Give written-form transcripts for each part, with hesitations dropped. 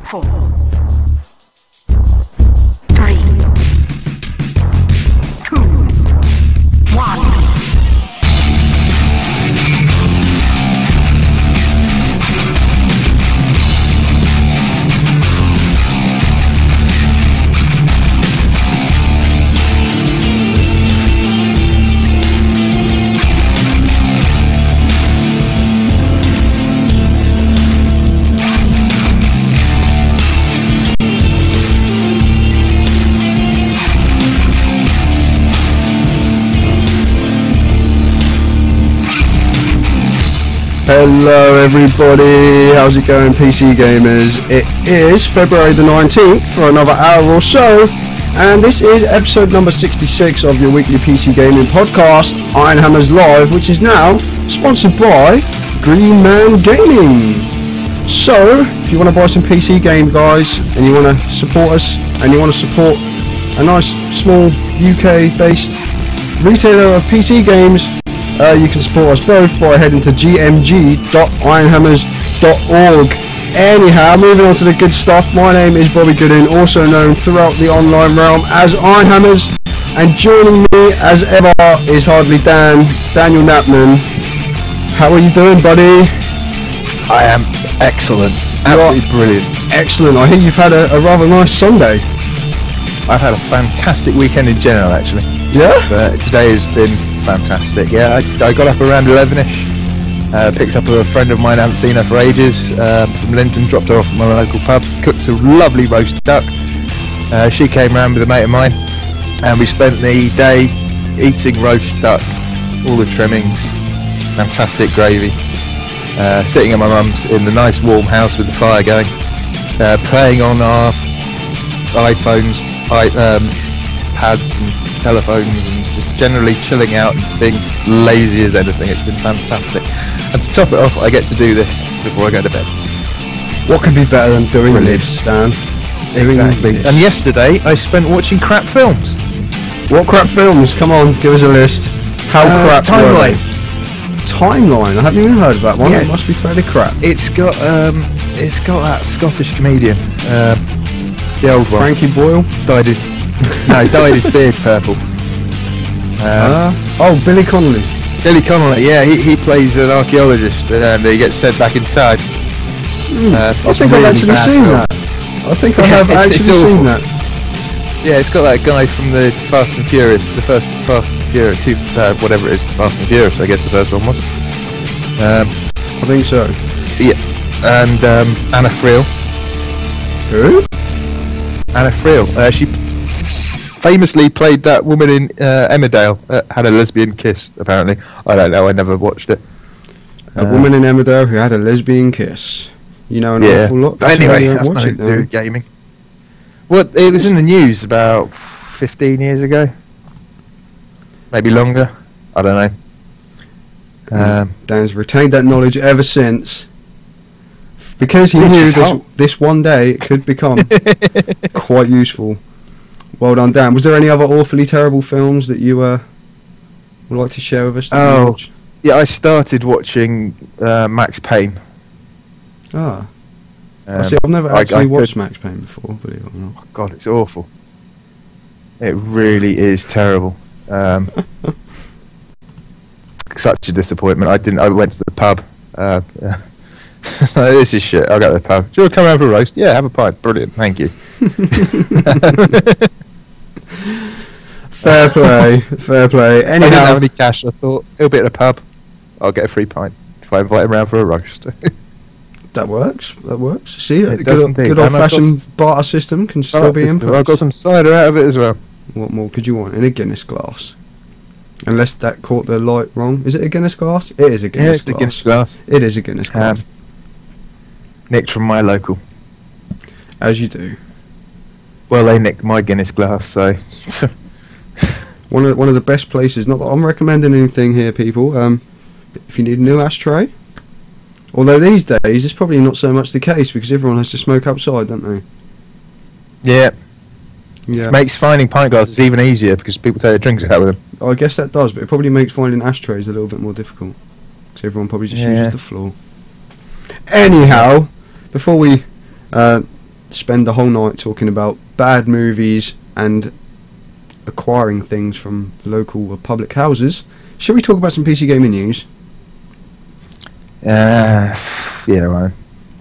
4, 3, 2, 1. Hello everybody, how's it going PC gamers? It is February the 19th for another hour or so, and this is episode number 66 of your weekly PC gaming podcast, Ironhammers Live, which is now sponsored by Green Man Gaming. So, if you want to buy some PC game guys, and you want to support us, and you want to support a nice small UK based retailer of PC games, you can support us both by heading to gmg.ironhammers.org. Anyhow, moving on to the good stuff, my name is Bobby Goodin, also known throughout the online realm as Ironhammers, and joining me as ever is hardly Daniel Knappman. How are you doing, buddy? I am excellent, absolutely brilliant. Excellent, I think you've had a rather nice Sunday. I've had a fantastic weekend in general, actually. Yeah? But today has been fantastic. Yeah, I got up around 11ish, picked up a friend of mine, I haven't seen her for ages, from Linton, dropped her off at my local pub, cooked a lovely roast duck. She came round with a mate of mine, and we spent the day eating roast duck, all the trimmings, fantastic gravy, sitting at my mum's in the nice warm house with the fire going, playing on our iPhones, pads and telephones, and just generally chilling out and being lazy as anything. It's been fantastic, and to top it off, I get to do this before I go to bed. What could be better than doing this, Dan? Exactly. And yesterday I spent watching crap films. What crap films? Come on, give us a list. How crap? Timeline. Timeline. I haven't even heard of that one. Yeah. It must be fairly crap. It's got that Scottish comedian, the old one. Frankie Boyle. Dyed his beard purple. Billy Connolly. Billy Connolly, yeah, he plays an archaeologist and he gets sent back in time. I think I've actually seen that. I think I have actually seen that. Yeah, it's got that guy from the Fast and Furious, the first Fast and Furious, whatever it is, Fast and Furious, I guess the first one was. I think so. Yeah, and Anna Friel. Who? Anna Friel. She famously played that woman in Emmerdale, had a lesbian kiss, apparently. I don't know, I never watched it. A woman in Emmerdale who had a lesbian kiss. You know an awful lot. But anyway, that's nothing to do with gaming. Well, it was in the news about 15 years ago. Maybe longer. I don't know. Dan's retained that knowledge ever since. Because he knew this one day it could become quite useful. Well done, Dan. Was there any other awfully terrible films that you would like to share with us? Yeah, I started watching Max Payne. Ah. See, I've never actually watched Max Payne before, believe it or not. Oh God, it's awful. It really is terrible. Such a disappointment. I went to the pub. This is shit. I'll go to the pub. Do you want to come around for a roast? Yeah, have a pint. Brilliant. Thank you. Fair play. Fair play. Anyhow, I didn't have any cash. I thought, he'll be at a pub. I'll get a free pint if I invite him around for a roast. That works. See, a it good old-fashioned barter system can still be in place. I've got some cider out of it as well. What more could you want in a Guinness glass? Unless that caught the light wrong. Is it a Guinness glass? It is a Guinness glass. A Guinness glass. It is a Guinness glass. Nicked from my local. As you do. Well, they nicked my Guinness glass, so... one of the best places. Not that I'm recommending anything here, people. If you need a new ashtray... Although these days, it's probably not so much the case because everyone has to smoke outside, don't they? Yeah. Yeah. Makes finding pint glasses even easier because people take their drinks out with them. I guess that does, but it probably makes finding ashtrays a little bit more difficult because everyone probably just uses the floor. Anyhow, before we spend the whole night talking about bad movies and acquiring things from local or public houses, shall we talk about some PC gaming news? Yeah, right.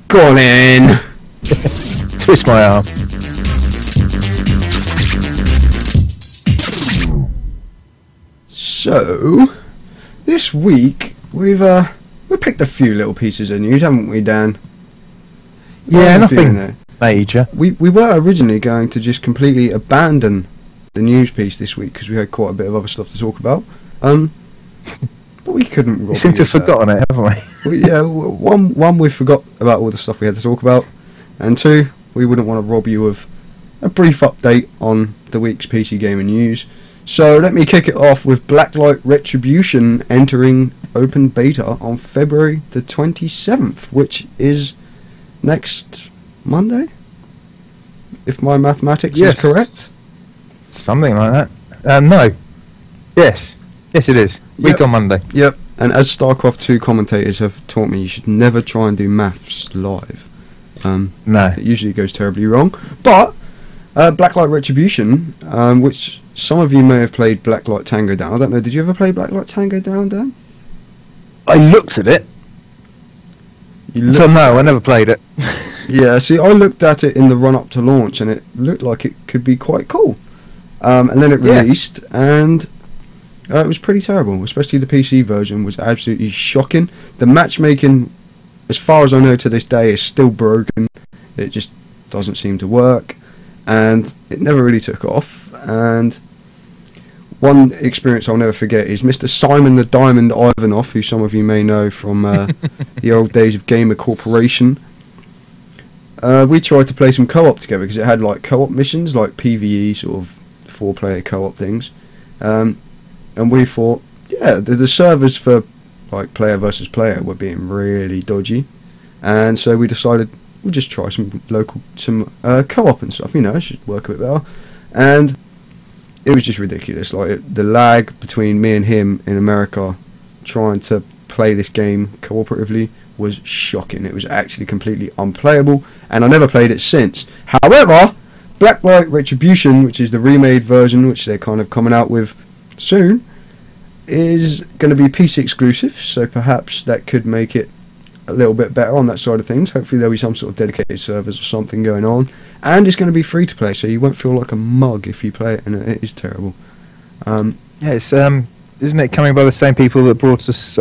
Go on in! Twist my arm. So, this week we picked a few little pieces of news, haven't we, Dan? Yeah, nothing major. We were originally going to just completely abandon the news piece this week because we had quite a bit of other stuff to talk about. But we couldn't. We seem to have forgotten it, haven't we? Yeah, one we forgot about all the stuff we had to talk about, and two, we wouldn't want to rob you of a brief update on the week's PC gaming news. So let me kick it off with Blacklight Retribution entering open beta on February the 27th, which is next Monday, if my mathematics is correct. Something like that. No. Yes, it is. Week on Monday. Yep. And as StarCraft 2 commentators have taught me, you should never try and do maths live. No. It usually goes terribly wrong. But Blacklight Retribution, which some of you may have played Blacklight Tango Down. I don't know. Did you ever play Blacklight Tango Down, Dan? I looked at it. So no, I never played it. Yeah, see, I looked at it in the run-up to launch, and it looked like it could be quite cool. And then it released, and it was pretty terrible, especially the PC version was absolutely shocking. The matchmaking, as far as I know to this day, is still broken. It just doesn't seem to work, and it never really took off. And one experience I'll never forget is Mr. Simon the Diamond Ivanov, who some of you may know from the old days of Gamer Corporation. We tried to play some co-op together because it had like co-op missions, like PvE sort of 4-player co-op things, and we thought, yeah, the servers for like player versus player were being really dodgy, and so we decided we'll just try some co-op and stuff. It should work a bit better, and it was just ridiculous. Like the lag between me and him in America trying to play this game cooperatively was shocking. It was actually completely unplayable, and I never played it since. However, Blacklight Retribution, which is the remade version, which they're kind of coming out with soon, is going to be PC exclusive, so perhaps that could make it a little bit better on that side of things. Hopefully there'll be some sort of dedicated servers or something going on, and it's going to be free to play, so you won't feel like a mug if you play it, and it is terrible. Yeah, it's isn't it coming by the same people that brought us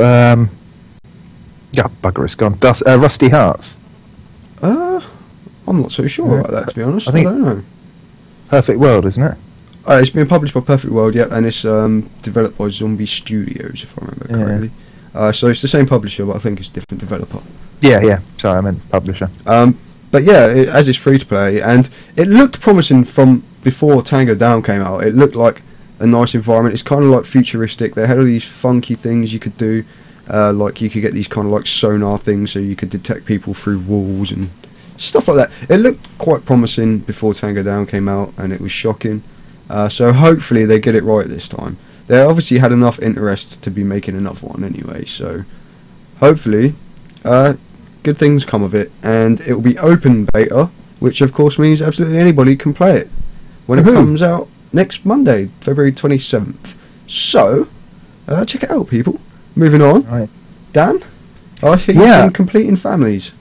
bugger, it's gone. Rusty Hearts. I'm not so sure about that, to be honest. I don't know. Perfect World, isn't it? It's been published by Perfect World, yeah, and it's developed by Zombie Studios, if I remember correctly. So it's the same publisher, but I think it's a different developer. Yeah. Sorry, I meant publisher. But yeah, as it's free to play, and it looked promising from before Tango Down came out. It looked like a nice environment. It's kind of like futuristic. They had all these funky things you could do, like you could get these kind of like sonar things, so you could detect people through walls and stuff like that. It looked quite promising before Tango Down came out, and it was shocking. So hopefully they get it right this time. They obviously had enough interest to be making another one anyway, so hopefully good things come of it, and it will be open beta, which of course means absolutely anybody can play it when it comes out next Monday, February 27th. So check it out, people. Moving on. Right. Dan, I think you've been completing families.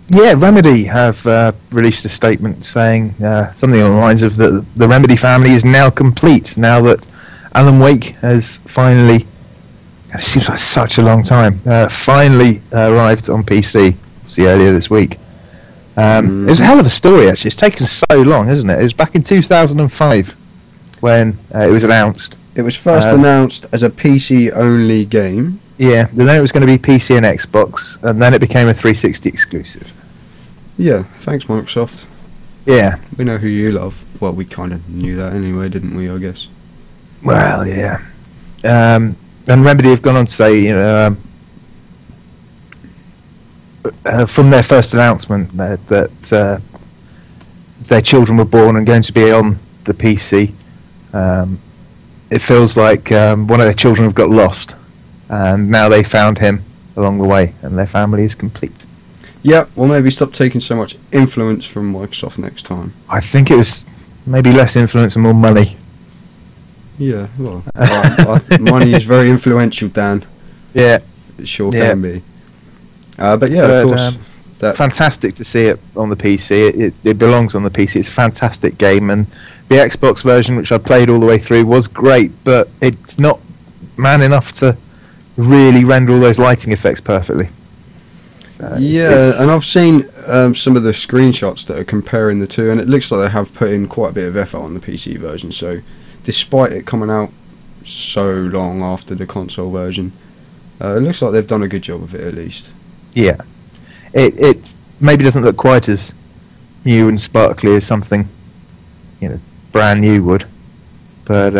Yeah, Remedy have released a statement saying something along the lines of that the Remedy family is now complete, now that Alan Wake has finally, it seems like such a long time, finally arrived on PC, obviously earlier this week. It was a hell of a story, actually. It's taken so long, hasn't it? It was back in 2005 when it was announced. It was first announced as a PC-only game. Yeah, then it was going to be PC and Xbox, and then it became a 360 exclusive. Yeah, thanks Microsoft. Yeah. We know who you love. Well, we kind of knew that anyway, didn't we, I guess? Well, yeah. And Remedy have gone on to say, from their first announcement that their children were born and going to be on the PC, it feels like one of their children have got lost, and now they found him along the way, and their family is complete. Yeah, or maybe stop taking so much influence from Microsoft next time. I think it was maybe less influence and more money. Yeah, well, money is very influential, Dan. Yeah. It sure can be. But yeah, of course. Fantastic to see it on the PC. It belongs on the PC. It's a fantastic game, and the Xbox version, which I played all the way through, was great, but it's not man enough to really render all those lighting effects perfectly. So it's and I've seen some of the screenshots that are comparing the two, and it looks like they have put in quite a bit of effort on the PC version. So, despite it coming out so long after the console version, it looks like they've done a good job of it at least. Yeah, it maybe doesn't look quite as new and sparkly as something brand new would, but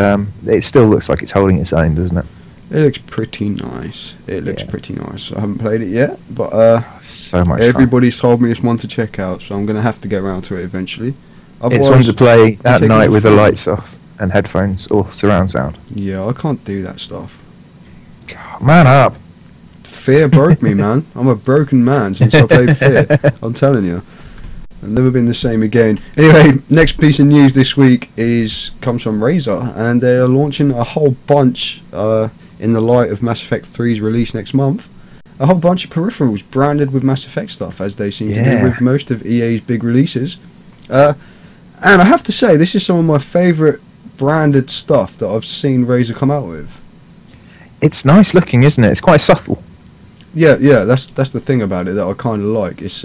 it still looks like it's holding its own, doesn't it? It looks pretty nice. I haven't played it yet, but so much everybody's told me it's one to check out, so I'm going to have to get around to it eventually. It's one to play at night with the lights off and headphones or surround sound. Yeah, I can't do that stuff. God, man up. Fear broke me, man. I'm a broken man since I played Fear. I'm telling you. I've never been the same again. Anyway, next piece of news this week comes from Razer, and they are launching a whole bunch in the light of Mass Effect 3's release next month. A whole bunch of peripherals branded with Mass Effect stuff, as they seem to do with most of EA's big releases. And I have to say, this is some of my favourite branded stuff that I've seen Razer come out with. It's nice looking, isn't it? It's quite subtle. Yeah, that's the thing about it that I kind of like. It's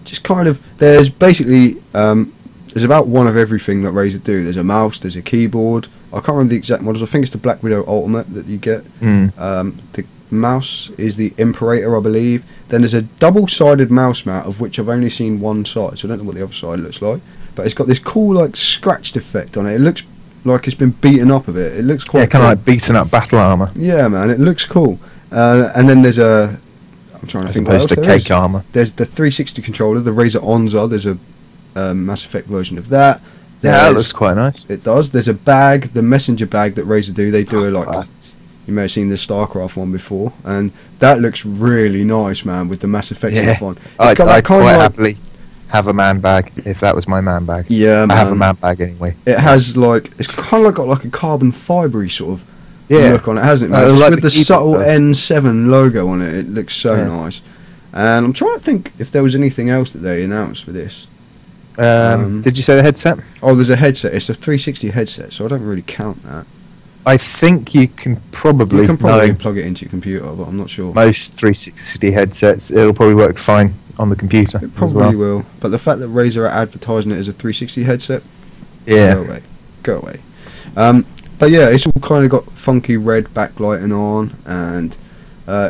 just kind of, there's basically there's about one of everything that Razer do. There's a mouse, there's a keyboard. I can't remember the exact models. I think it's the Black Widow Ultimate that you get. The mouse is the Imperator, I believe. Then there's a double-sided mouse mat, of which I've only seen one side, so I don't know what the other side looks like. But it's got this cool, like, scratched effect on it. It looks like it's been beaten up a bit. It looks quite kind of like beaten up battle armour. Yeah, man, it looks cool. And then there's I'm trying to think what else opposed to cake armour. There's the 360 controller, the Razer Onza. There's a Mass Effect version of that. That looks quite nice. It does. There's a bag, the messenger bag that Razer do. They do you may have seen the StarCraft one before, and that looks really nice, man, with the Mass Effect stuff on. I'd quite happily have a man bag if that was my man bag. Yeah, man. I have a man bag anyway. It has it's kind of got like a carbon fibery sort of look on it, hasn't it, man? Just with the subtle N7 logo on it, it looks so nice. And I'm trying to think if there was anything else that they announced for this. Did you say the headset? Oh, there's a headset. It's a 360 headset, so I don't really count that. I think you can probably plug it into your computer, but I'm not sure. Most 360 headsets, it'll probably work fine on the computer. It probably will. But the fact that Razer are advertising it as a 360 headset, go away. But yeah, it's all kind of got funky red backlighting on, and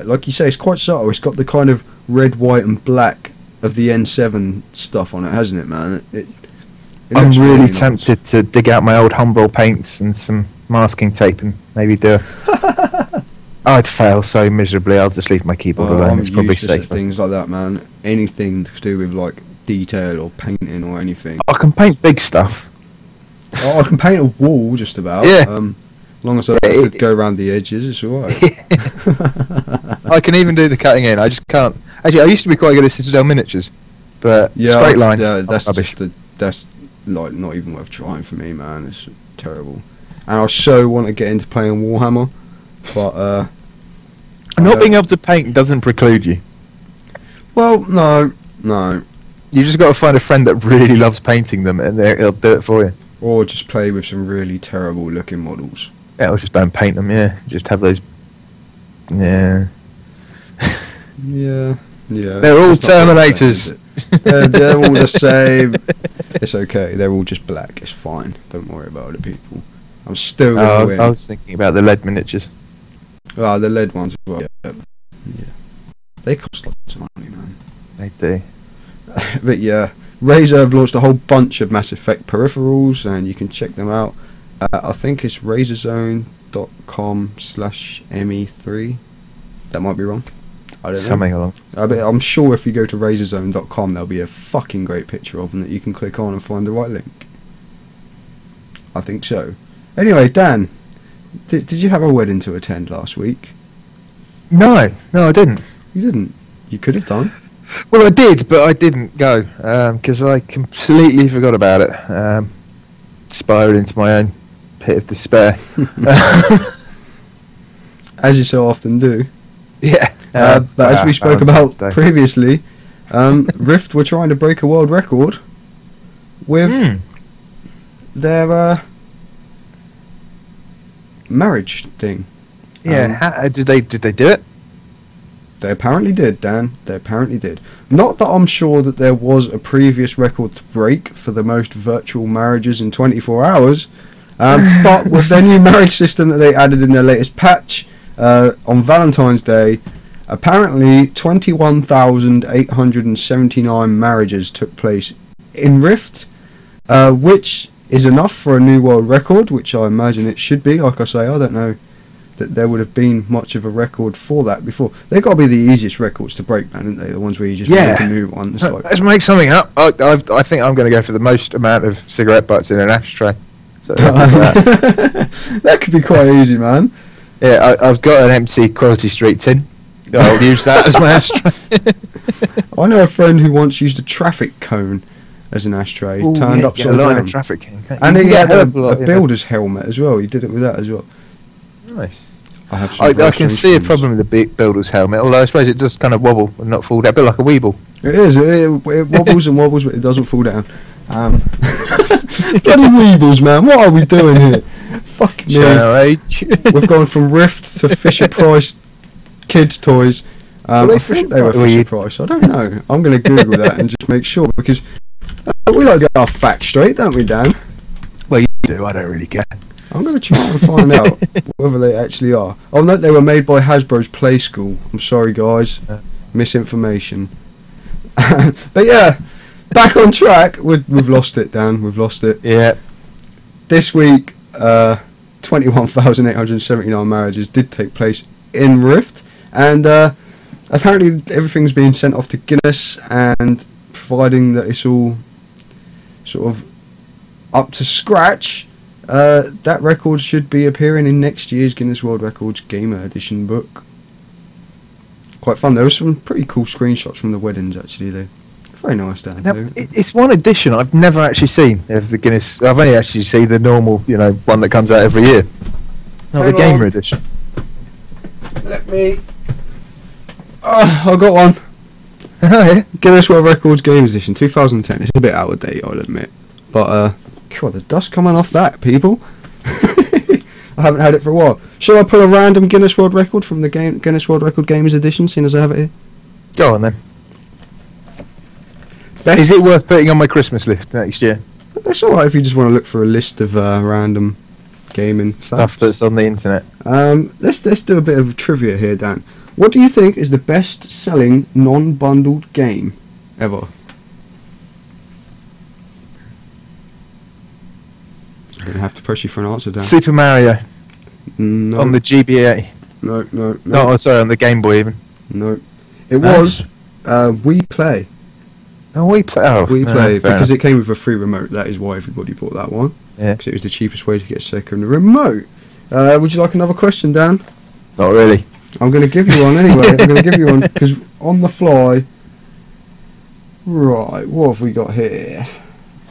like you say, it's quite subtle. It's got the kind of red, white, and black of the N7 stuff on it, hasn't it, man? I'm really tempted to dig out my old Humbrol paints and some masking tape and maybe do I'd fail so miserably. I'll just leave my keyboard alone. It's probably safer. Things like that, man. Anything to do with like detail or painting or anything. I can paint big stuff. I can paint a wall just about. Yeah. As long as I don't go around the edges, it's alright. I can even do the cutting in. I just can't. Actually, I used to be quite good at Citadel miniatures, but straight lines. Yeah, that's that's like not even worth trying for me, man. It's terrible. And I so want to get into playing Warhammer, but not being able to paint doesn't preclude you. Well, no. You just got to find a friend that really loves painting them, and he'll do it for you. Or just play with some really terrible looking models. Yeah, or just don't paint them. Yeah, just have those. Yeah. Yeah. They're all Terminators. They're all the same. It's okay. They're all just black. It's fine. Don't worry about it, people. I'm still going to win. I was thinking about the lead miniatures. Oh, the lead ones as well. Yeah. They cost lots of money, man. They do. But yeah, Razer have launched a whole bunch of Mass Effect peripherals, and you can check them out. I think it's razorzone.com/ME3. That might be wrong. I don't know. Something along. I'm sure if you go to razorzone.com, there'll be a fucking great picture of them that you can click on and find the right link. I think so. Anyway, Dan, did you have a wedding to attend last week? No, I didn't. You didn't? You could have done. Well, I did, but I didn't go because I completely forgot about it. Spiraled into my own pit of despair. As you so often do. Yeah. But as we spoke Valentine's about Day. previously, Rift were trying to break a world record with their marriage thing. Yeah. Did they do it? They apparently did, Dan. They apparently did. Not that I'm sure that there was a previous record to break for the most virtual marriages in 24 hours, but with their new marriage system that they added in their latest patch on Valentine's Day, apparently 21,879 marriages took place in Rift, which is enough for a new world record, which I imagine it should be. Like I say, I don't know that there would have been much of a record for that before. They've got to be the easiest records to break, man, aren't they? The ones where you just make a new one. It's like, Let's make something up. I think I'm going to go for the most amount of cigarette butts in an ashtray. So that could be quite easy, man. yeah, I've got an empty Quality Street tin. I'll use that as my ashtray. I know a friend who once used a traffic cone as an ashtray, turned Get a upside line down. of traffic. And he had a lot, you know. builder's helmet as well. He did it with that as well. Nice. I have some I very can strange see a ones. problem with the big builder's helmet, although I suppose it does kind of wobble and not fall down, a bit like a weeble. It is. It wobbles and wobbles, but it doesn't fall down. Bloody weebles, man! What are we doing here? Fuck me. We've gone from Rift to Fisher Price kids' toys. Were they I think they were Fisher- were Fisher you- Price. I don't know. I'm going to Google that and just make sure, because we like to get our facts straight, don't we, Dan? Well, you do. I don't really care. I'm going to try and find out whether they actually are. Oh no, they were made by Hasbro's Play School. I'm sorry, guys. Misinformation. But yeah, back on track. We've lost it, Dan. We've lost it. Yeah. This week, 21,879 marriages did take place in Rift, and apparently everything's being sent off to Guinness, and providing that it's all sort of up to scratch, that record should be appearing in next year's Guinness World Records Gamer Edition book. Quite fun. There were some pretty cool screenshots from the weddings, actually. They're very nice, Dan. Now, it's one edition I've never actually seen of the Guinness. I've only actually seen the normal, one that comes out every year. Not the Hang Gamer on. edition. Let me... I got one. Oh, yeah. Guinness World Records Games Edition 2010. It's a bit out of date, I'll admit. But, God, the dust coming off that, people. I haven't had it for a while. Shall I pull a random Guinness World Record from the Guinness World Record Games Edition, seeing as I have it here? Go on then. Best- Is it worth putting on my Christmas list next year? That's alright if you just want to look for a list of random gaming Stuff facts. that's on the internet. Let's do a bit of trivia here, Dan. What do you think is the best-selling non-bundled game ever? I'm gonna have to press you for an answer, Dan. Super Mario No, on the GBA. no, No, sorry, on the Game Boy even. no. It was We Play. Oh, we play. Oh, We Play fair because enough. it came with a free remote. That is why everybody bought that one. Yeah. Because it was the cheapest way to get a second remote. Would you like another question, Dan? Not really. I'm going to give you one anyway. I'm going to give you one because on the fly. Right, what have we got here?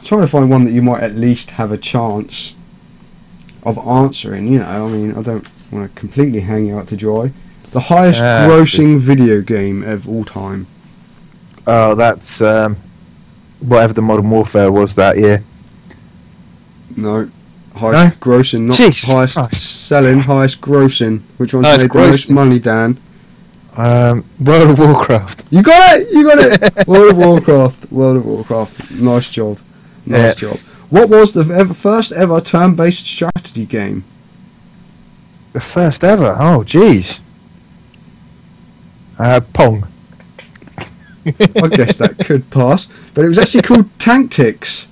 Trying to find one that you might at least have a chance of answering. I mean, I don't want to completely hang you out to dry. The highest grossing video game of all time. Oh, that's whatever the Modern Warfare was that year. No. Highest grossing, not Jesus highest Christ. selling, highest grossing. Which one's Highest made the most grossing. money, Dan? World of Warcraft. You got it! You got it! World of Warcraft. World of Warcraft. Nice job. Nice job. What was the first ever turn-based strategy game? The first ever. Oh, jeez. Pong. I guess that could pass. But it was actually called Tactics.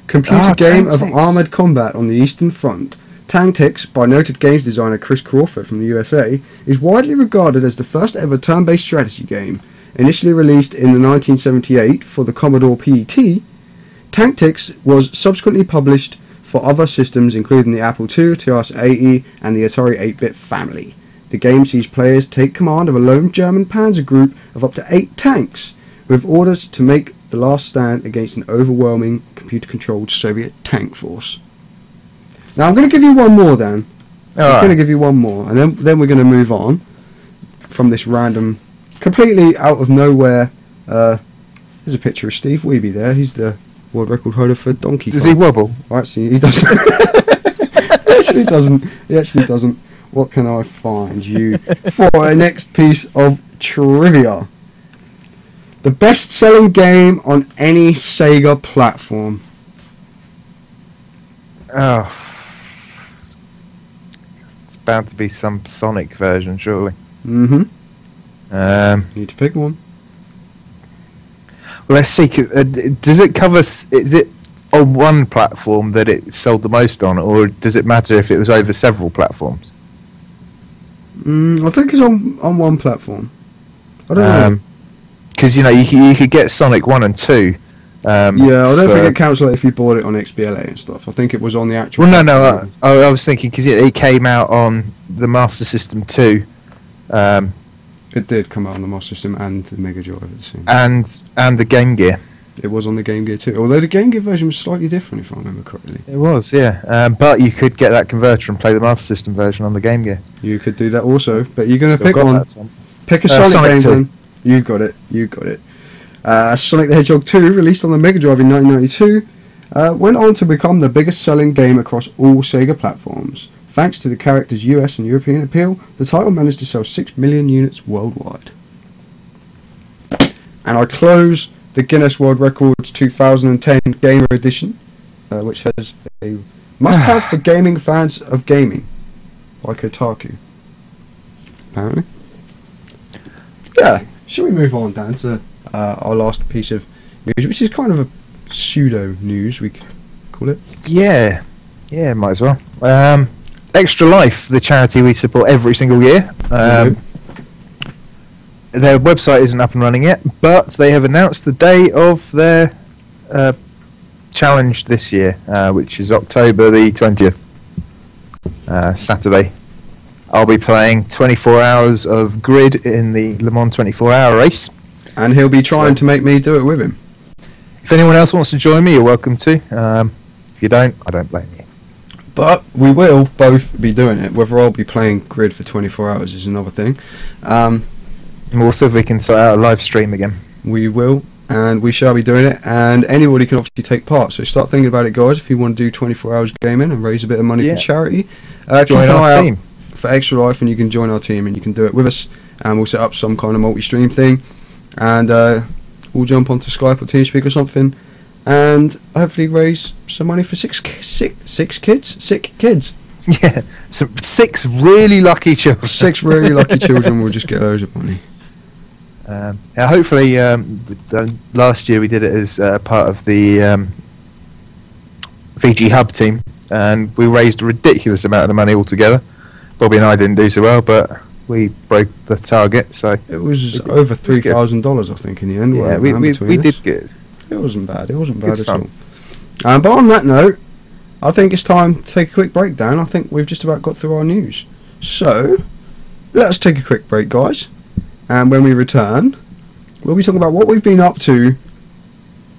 Computer game of Tactics. armoured combat on the Eastern Front. Tactics, by noted games designer Chris Crawford from the USA, is widely regarded as the first ever turn-based strategy game. Initially released in 1978 for the Commodore PET, Tactics was subsequently published for other systems including the Apple II, TRS-80 and the Atari 8-bit family. The game sees players take command of a lone German panzer group of up to 8 tanks, with orders to make the last stand against an overwhelming computer-controlled Soviet tank force. Now I'm going to give you one more, Dan. I'm going to give you one more, and then we're going to move on from this random, completely out of nowhere. There's a picture of Steve Weeby there. He's the world record holder for Donkey Kong. Does he wobble? Actually, he doesn't. He actually doesn't. What can I find you for our next piece of trivia? The best-selling game on any Sega platform. Oh, it's bound to be some Sonic version, surely. Mm-hmm. Need to pick one. Well, let's see. Does it cover? Is it on one platform that it sold the most on, or does it matter if it was over several platforms? I think it's on one platform. I don't know. Because you could get Sonic 1 and 2. Yeah, I don't think it counts like if you bought it on XBLA and stuff. I think it was on the actual. Well, no. I was thinking because it came out on the Master System 2. It did come out on the Master System and the Mega Drive at the same time. And the Game Gear. It was on the Game Gear too, although the Game Gear version was slightly different, if I remember correctly. It was, yeah. But you could get that converter and play the Master System version on the Game Gear. You could do that also, but you're going to Still pick one. Pick a Sonic game then. You got it. Sonic the Hedgehog 2, released on the Mega Drive in 1992, went on to become the biggest selling game across all Sega platforms. Thanks to the character's US and European appeal, the title managed to sell 6 million units worldwide. And I close the Guinness World Records 2010 Gamer Edition, which has a must-have for gaming fans of gaming, by Kotaku. Apparently. Yeah, shall we move on, Dan, to our last piece of news, which is kind of a pseudo news, we could call it. Yeah, might as well. Extra Life, the charity we support every single year. Their website isn't up and running yet, but they have announced the day of their challenge this year, which is October the 20th, Saturday. I'll be playing 24 hours of Grid in the Le Mans 24-hour race. And he'll be trying to make me do it with him. If anyone else wants to join me, you're welcome to. If you don't, I don't blame you. But we will both be doing it. Whether I'll be playing Grid for 24 hours is another thing. And also if we can sort out a live stream again. We will, and we shall be doing it, and anybody can obviously take part. So start thinking about it, guys, if you want to do 24 hours gaming and raise a bit of money for charity. Join our team. For Extra Life, and you can join our team, and you can do it with us, and we'll set up some kind of multi-stream thing, and we'll jump onto Skype or TeamSpeak or something, and hopefully raise some money for sick kids. Yeah, so 6 really lucky children. 6 really lucky children will just get loads of money. Hopefully, last year we did it as part of the VG Hub team, and we raised a ridiculous amount of money altogether. Bobby and I didn't do so well, but we broke the target. So it was over $3,000, I think, in the end. Yeah, we did good. It wasn't bad. It wasn't bad at all. But on that note, I think it's time to take a quick break, Dan. I think we've just about got through our news. So let's take a quick break, guys. And when we return, we'll be talking about what we've been up to.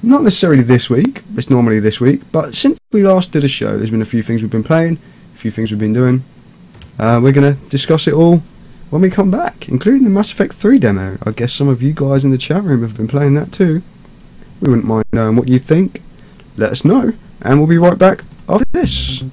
Not necessarily this week. It's normally this week, but since we last did a show, there's been a few things we've been playing, a few things we've been doing. We're going to discuss it all when we come back, including the Mass Effect 3 demo. I guess some of you guys in the chat room have been playing that too. We wouldn't mind knowing what you think. Let us know, and we'll be right back after this.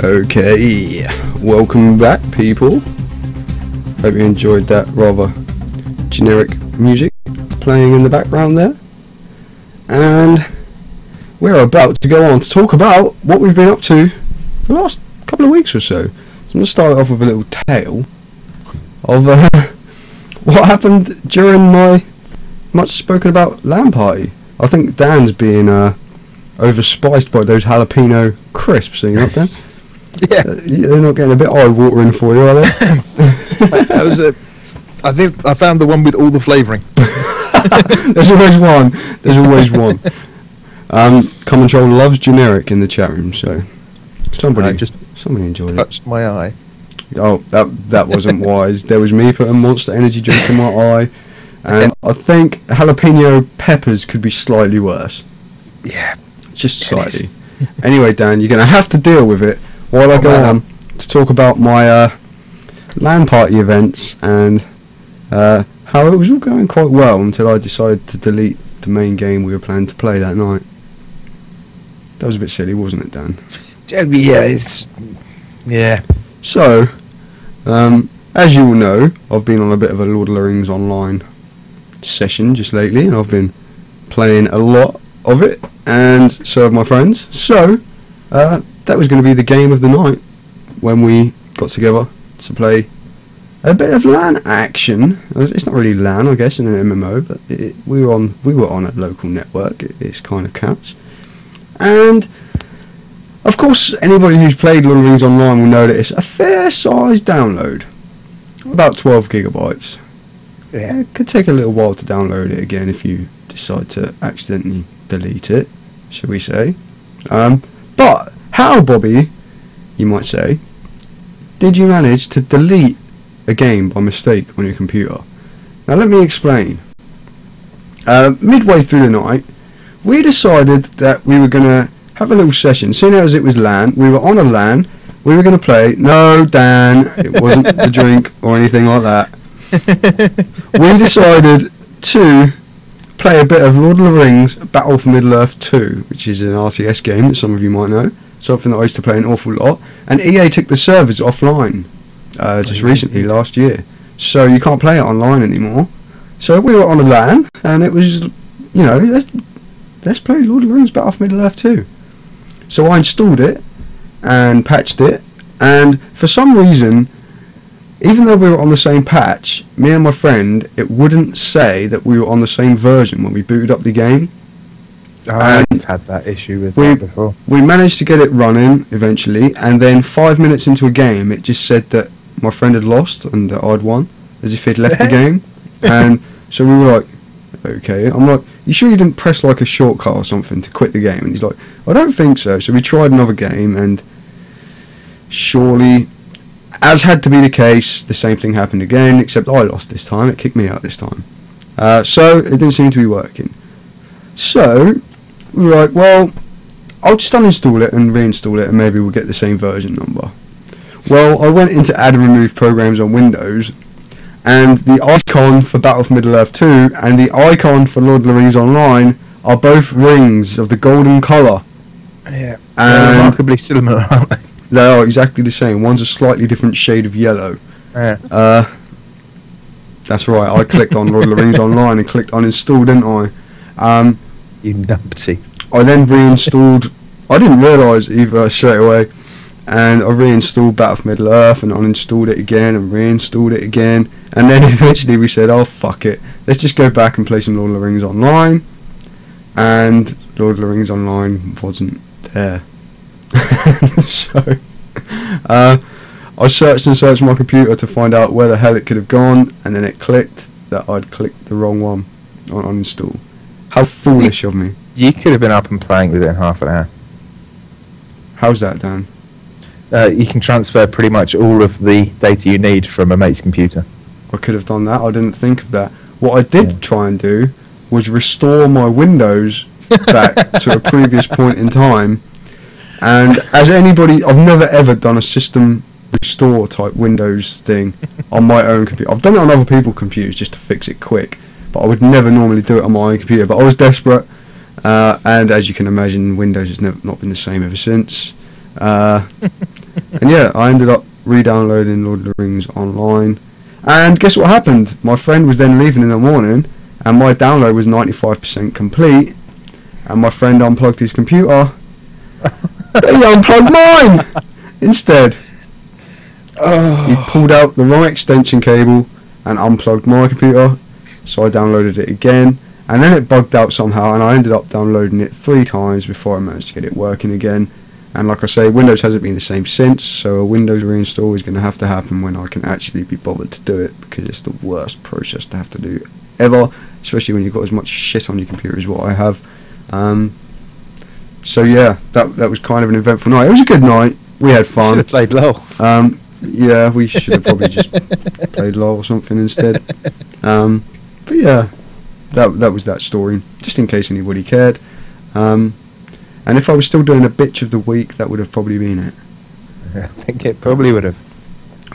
Okay, welcome back, people. Hope you enjoyed that rather generic music playing in the background there. And we're about to go on to talk about what we've been up to the last couple of weeks or so. So I'm going to start off with a little tale of what happened during my much spoken about LAN party. I think Dan's being overspiced by those jalapeno crisps, are you not, Dan? Yeah. They're not getting a bit eye-watering for you, are they? That was it. I think I found the one with all the flavouring. There's always one. There's always one. Common Troll loves generic in the chat room, so somebody enjoyed it. Touched my eye. Oh, that wasn't wise. There was me putting Monster Energy drink in my eye, and I think jalapeno peppers could be slightly worse. Yeah, just slightly. Anyway, Dan, you're going to have to deal with it while I go on to talk about my LAN party events and how it was all going quite well until I decided to delete the main game we were planning to play that night. That was a bit silly, wasn't it, Dan? Yeah. So, as you all know, I've been on a bit of a Lord of the Rings online session just lately, and I've been playing a lot of it, and so have my friends. So, that was going to be the game of the night when we got together to play a bit of LAN action. It's not really LAN, I guess, in an MMO, but we were on a local network. It's kind of counts. And of course, anybody who's played Lord of the Rings Online will know that it's a fair-sized download, about 12 gigabytes. Yeah. It could take a little while to download it again if you decide to accidentally delete it, shall we say. But how, Bobby, you might say, did you manage to delete a game by mistake on your computer? Now let me explain. Midway through the night, we decided that we were going to have a little session. Seeing as it was LAN, we were on a LAN, we were going to play. No, Dan, it wasn't the drink or anything like that. We decided to play a bit of Lord of the Rings Battle for Middle-earth 2, which is an RTS game that some of you might know, something that I used to play an awful lot, and EA took the servers offline just recently, last year, so you can't play it online anymore. So we were on a LAN, and it was, let's play Lord of the Rings Battle for Middle-earth 2. So I installed it and patched it, and for some reason, even though we were on the same patch, me and my friend, it wouldn't say that we were on the same version when we booted up the game. I've had that issue with that before. We managed to get it running eventually, and then 5 minutes into a game, it just said that my friend had lost and that I'd won, as if he'd left the game. And so we were like, okay. I'm like, you sure you didn't press like a shortcut or something to quit the game? And he's like, I don't think so. So we tried another game, and surely as had to be the case, the same thing happened again, except I lost this time. It kicked me out this time. So it didn't seem to be working. So we were like, well, I'll just uninstall it and reinstall it, and maybe we'll get the same version number. Well, I went into add and remove programs on Windows, and the icon for Battle of Middle-earth 2 and the icon for Lord of the Rings Online are both rings of the golden colour. Yeah. And They're remarkably similar, aren't they? they are exactly the same. One's a slightly different shade of yellow. Yeah. That's right, I clicked on Lord of the Rings Online and clicked uninstall, didn't I? You numpty. I then reinstalled, I didn't realise either straight away, and I reinstalled Battle of Middle-earth and uninstalled it again and reinstalled it again, and then eventually we said, oh fuck it, let's just go back and play some Lord of the Rings Online, and Lord of the Rings Online wasn't there. So I searched and searched my computer to find out where the hell it could have gone, and then it clicked that I'd clicked the wrong one on uninstall. How foolish of me. You could have been up and playing with it in half an hour. How's that, Dan? You can transfer pretty much all of the data you need from a mate's computer. I could have done that. I didn't think of that. What I did try and do was restore my Windows back to a previous point in time. And as anybody, I've never ever done a system restore type Windows thing on my own computer. I've done it on other people's computers just to fix it quick, but I would never normally do it on my own computer. But I was desperate, and as you can imagine, Windows has not been the same ever since. And yeah, I ended up re-downloading Lord of the Rings Online, and guess what happened? My friend was then leaving in the morning, and my download was 95% complete, and my friend unplugged his computer. He unplugged mine instead. He pulled out the wrong extension cable and unplugged my computer, so I downloaded it again, and then it bugged out somehow, and I ended up downloading it 3 times before I managed to get it working again. And like I say, Windows hasn't been the same since, so a Windows reinstall is going to have to happen when I can actually be bothered to do it, because it's the worst process to have to do ever, especially when you've got as much shit on your computer as what I have. So yeah, that was kind of an eventful night. It was a good night. We had fun. Should have played LOL. Yeah, we should have probably just played LOL or something instead. But yeah, that was that story, just in case anybody cared. And if I was still doing a bitch of the week, that would have probably been it. I think it probably would have.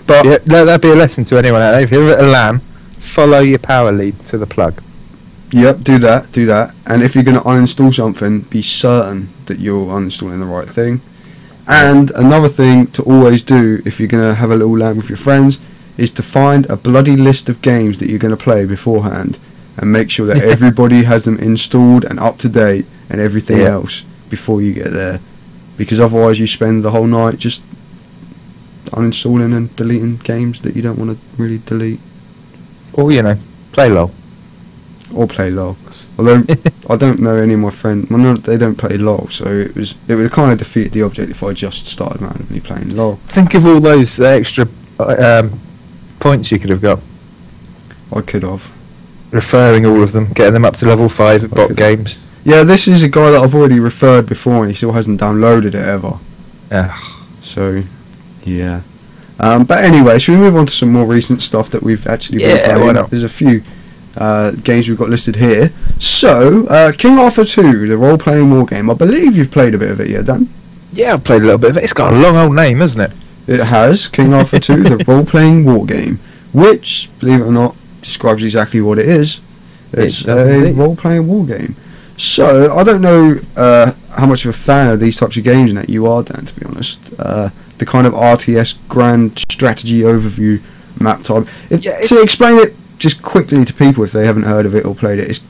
But Yeah, that'd be a lesson to anyone out there. If you're at a LAN, follow your power lead to the plug. yep, do that. And if you're going to uninstall something, be certain that you're uninstalling the right thing. And another thing to always do if you're going to have a little LAN with your friends is to find a bloody list of games that you're going to play beforehand, and make sure that everybody has them installed and up to date and everything else before you get there, because otherwise you spend the whole night just uninstalling and deleting games that you don't want to really delete. Or, play LOL. Or play LOL. Although I don't know any of my friends, well, no, they don't play LOL, so it would have kind of defeated the object if I just started randomly playing LOL. Think of all those extra points you could have got. I could have. Referring all of them, getting them up to level 5 at bot games. Yeah, this is a guy that I've already referred before, and he still hasn't downloaded it ever. So, yeah. But anyway, should we move on to some more recent stuff that we've actually been playing? Why not? There's a few games we've got listed here. So, King Arthur 2, the role-playing war game. I believe you've played a bit of it, yeah, Dan? Yeah, I've played a little bit of it. It's got a long old name, hasn't it? It has, King Arthur 2, the role-playing war game, which, believe it or not, describes exactly what it is. It's a role-playing war game. So, I don't know how much of a fan of these types of games that you are, Dan, to be honest. The kind of RTS grand strategy overview map type. To explain it just quickly to people if they haven't heard of it or played it,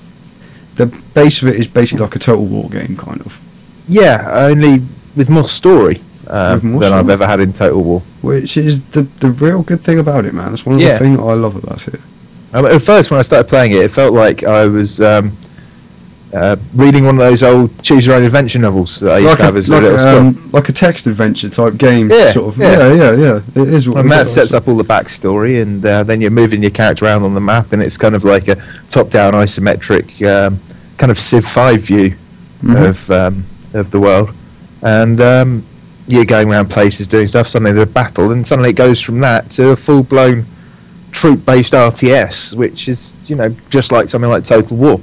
the base of it is basically like a Total War game, kind of. Yeah, only with more story than I've ever had in Total War. Which is the real good thing about it, man. That's one of the things I love about it. At first, when I started playing it, it felt like I was reading one of those old choose your own adventure novels that I used to have as a little squad. Like a text adventure type game, sort of. Yeah. Yeah. It is. And that sets up all the backstory, and then you're moving your character around on the map, and it's kind of like a top-down isometric kind of Civ 5 view of the world. And you're going around places doing stuff. Suddenly there's a battle, and suddenly it goes from that to a full-blown troop-based RTS, which is just like something like Total War.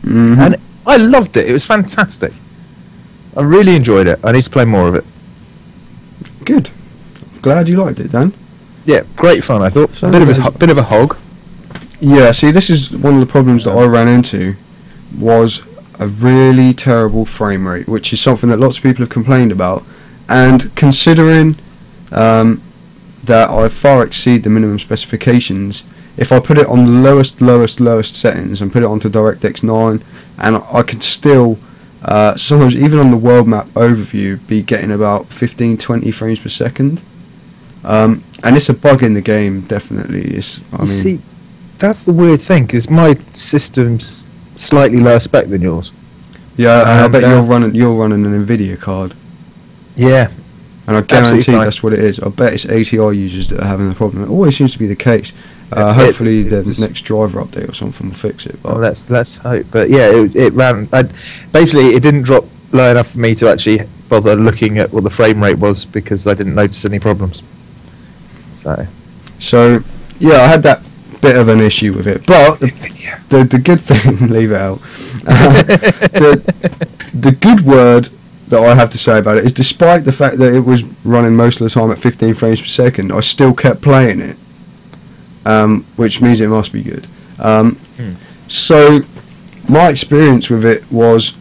Mhm. And I loved it. It was fantastic. I really enjoyed it. I need to play more of it. Good. Glad you liked it, Dan. Yeah, great fun. I thought So bit of a hog. Yeah, see, this is one of the problems that I ran into, was a really terrible frame rate, which is something that lots of people have complained about. And considering that I far exceed the minimum specifications, if I put it on the lowest settings and put it onto DirectX 9, and I could still, sometimes even on the world map overview, be getting about 15-20 frames per second. And it's a bug in the game, definitely. See, that's the weird thing, because my system's slightly lower spec than yours. Yeah, and I And, bet you're running an Nvidia card, Yeah, and I Absolutely guarantee fine. that's what it is. I bet it's ATI users that are having the problem. It always seems to be the case. Hopefully, the next driver update or something will fix it. But well, let's hope. But yeah, it ran. Basically, it didn't drop low enough for me to actually bother looking at what the frame rate was, because I didn't notice any problems. So yeah, I had that bit of an issue with it, but the good thing, leave it out. The good word that I have to say about it is, despite the fact that it was running most of the time at 15 frames per second, I still kept playing it, which means it must be good. So my experience with it was,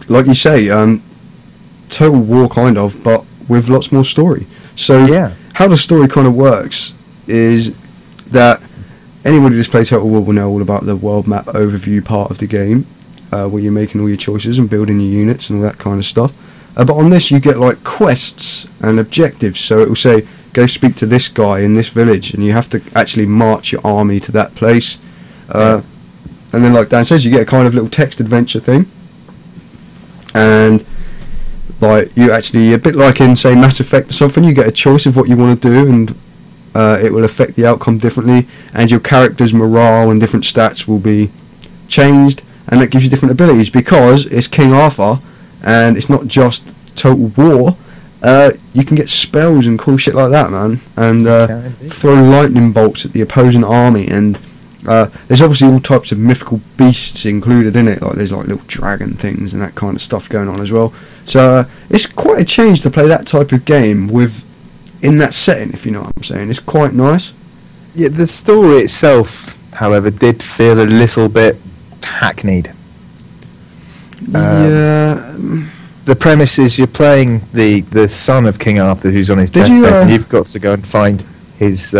like you say, Total War kind of, but with lots more story. So Yeah. how the story kind of works is that anybody who's played Total War will know all about the world map overview part of the game, where you're making all your choices and building your units and all that kind of stuff. But on this, you get like quests and objectives. So it will say, go speak to this guy in this village, and you have to actually march your army to that place. And then, like Dan says, you get a kind of little text adventure thing. And like you actually, a bit like in say Mass Effect or something, you get a choice of what you want to do, and it will affect the outcome differently, and your character's morale and different stats will be changed, and that gives you different abilities, because it's King Arthur and it's not just Total War. You can get spells and cool shit like that, man, and throw lightning bolts at the opposing army, and there's obviously all types of mythical beasts included in it, like there's like little dragon things and that kind of stuff going on as well. So it's quite a change to play that type of game with in that setting, if you know what I'm saying. It's quite nice. Yeah, the story itself, however, did feel a little bit hackneyed. Yeah. The premise is you're playing the son of King Arthur who's on his Did you, deathbed, and you've got to go and find his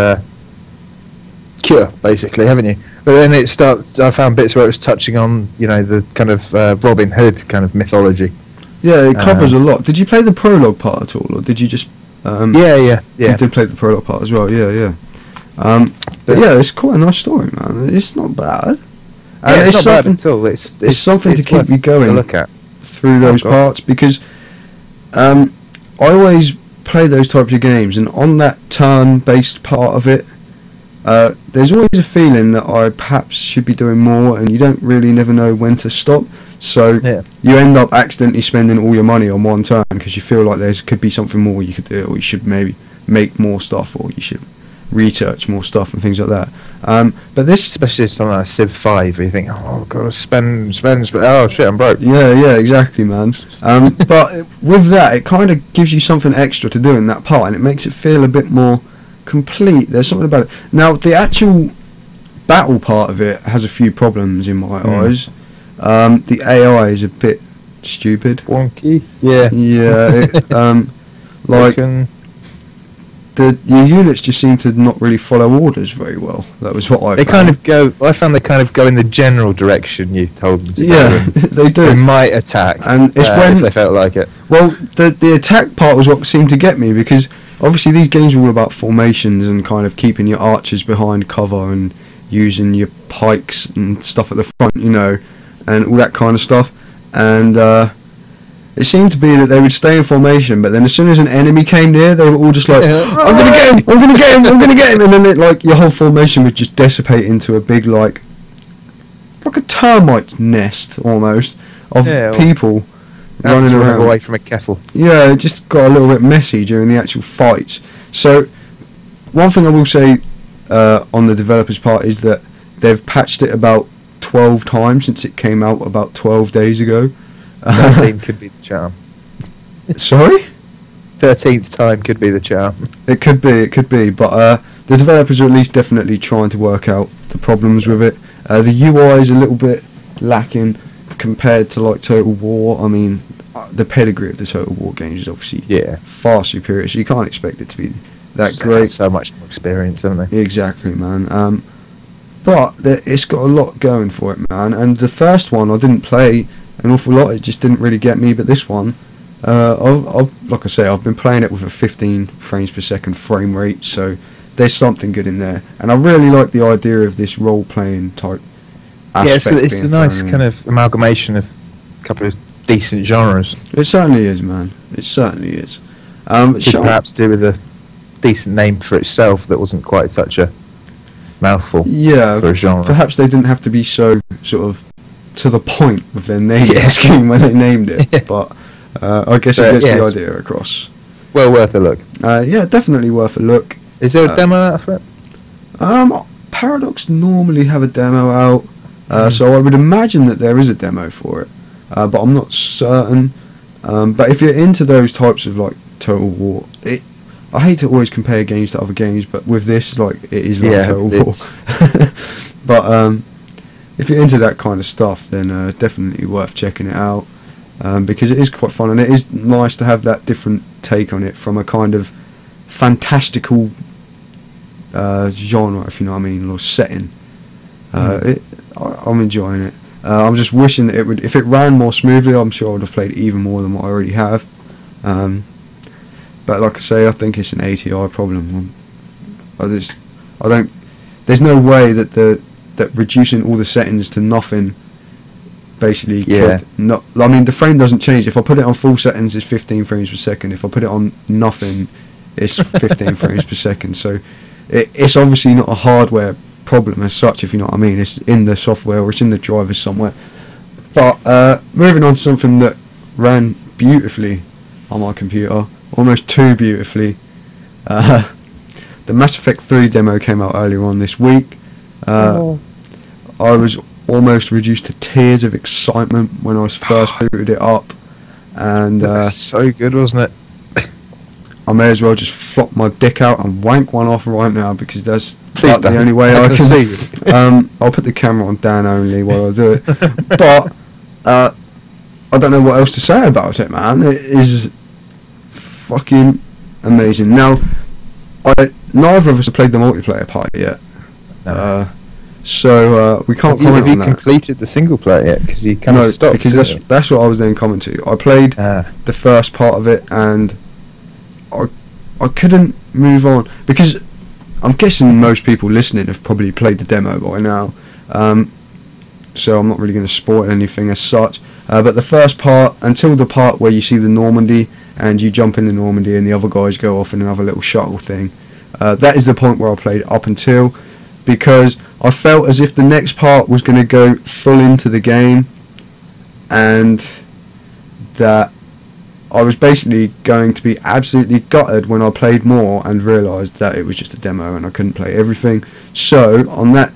cure, basically, haven't you? But then it starts. I found bits where it was touching on, the kind of Robin Hood kind of mythology. Yeah, it covers a lot. Did you play the prologue part at all, or did you just? Yeah. You did play the prologue part as well. Yeah. But yeah, it's quite a nice story, man. It's not bad. Yeah, it's not bad something, at all. It's something to keep worth you going a look at through those God. parts, because I always play those types of games, and on that turn-based part of it, there's always a feeling that I perhaps should be doing more, and you don't really never know when to stop. So you end up accidentally spending all your money on one turn because you feel like there could be something more you could do, or you should maybe make more stuff, or you should research more stuff and things like that. But this, especially something like Civ 5, where you think, oh, I've got to spend. Oh shit, I'm broke. yeah, exactly, man. But with that, it kind of gives you something extra to do in that part, and it makes it feel a bit more complete. There's something about it. Now, the actual battle part of it has a few problems in my eyes. The AI is a bit stupid. Wonky. Yeah. Yeah. Your units just seem to not really follow orders very well. That was what I They found. I found they kind of go in the general direction you told them to go Yeah, in. they do. They might attack, And it's when if they felt like it. Well, the attack part was what seemed to get me, because obviously these games are all about formations and kind of keeping your archers behind cover and using your pikes and stuff at the front, and all that kind of stuff. And it seemed to be that they would stay in formation, but then as soon as an enemy came near, they were all just like, I'm going to get him, I'm going to get him, I'm going to get him. And then your whole formation would just dissipate into a big, like a termite nest almost of people running around away from a kettle. Yeah, it just got a little bit messy during the actual fights. So, one thing I will say on the developers' part is that they've patched it about 12 times since it came out about 12 days ago. 13 could be the charm. Sorry? 13th time could be the charm. It could be, but the developers are at least definitely trying to work out the problems with it. The UI is a little bit lacking compared to like Total War. I mean, the pedigree of the Total War games is obviously far superior, so you can't expect it to be that great. So much more experience, haven't they? Exactly, man. But it's got a lot going for it, man. And the first one I didn't play an awful lot. It just didn't really get me. But this one, like I say, I've been playing it with a 15 frames per second frame rate, so there's something good in there. And I really like the idea of this role-playing type aspect. Yeah, it's a nice kind of amalgamation of a couple of decent genres. It certainly is, man. It certainly is. Could perhaps do with a decent name for itself that wasn't quite such a mouthful for a genre. Perhaps they didn't have to be so sort of to the point with their naming scheme when they named it, but I guess it gets the idea across. Well worth a look. Yeah, definitely worth a look. Is there a demo out for it? Paradox normally have a demo out, so I would imagine that there is a demo for it, but I'm not certain. But if you're into those types of like Total War, I hate to always compare games to other games, but with this, like, it is like Total War. But if you're into that kind of stuff, then definitely worth checking it out, because it is quite fun, and it is nice to have that different take on it from a kind of fantastical genre, if you know what I mean, or setting. I'm enjoying it. I'm just wishing that it would, if it ran more smoothly, I'm sure I would have played even more than what I already have. But like I say, I think it's an ATI problem. There's no way that that reducing all the settings to nothing basically could not. I mean, the frame doesn't change. If I put it on full settings, it's 15 frames per second. If I put it on nothing, it's 15 frames per second. So it's obviously not a hardware problem as such, if you know what I mean. It's in the software or it's in the drivers somewhere. But moving on to something that ran beautifully on my computer. Almost too beautifully. The Mass Effect 3 demo came out earlier on this week. I was almost reduced to tears of excitement when I first booted it up, and so good, wasn't it? I may as well just flop my dick out and wank one off right now, because that's the only way I can see you. I'll put the camera on Dan only while I do it. But I don't know what else to say about it, man. It is fucking amazing. Now, neither of us have played the multiplayer part yet, so we can't comment on that. Have you completed the single player yet? Because you kind of stopped. Because that's what I was then commenting. I played the first part of it, and I couldn't move on, because I'm guessing most people listening have probably played the demo by now. So I'm not really going to spoil anything as such. But the first part, until the part where you see the Normandy and you jump in the Normandy and the other guys go off in another little shuttle thing, that is the point where I played up until, because I felt as if the next part was going to go full into the game, and that I was basically going to be absolutely gutted when I played more and realised that it was just a demo and I couldn't play everything. So on that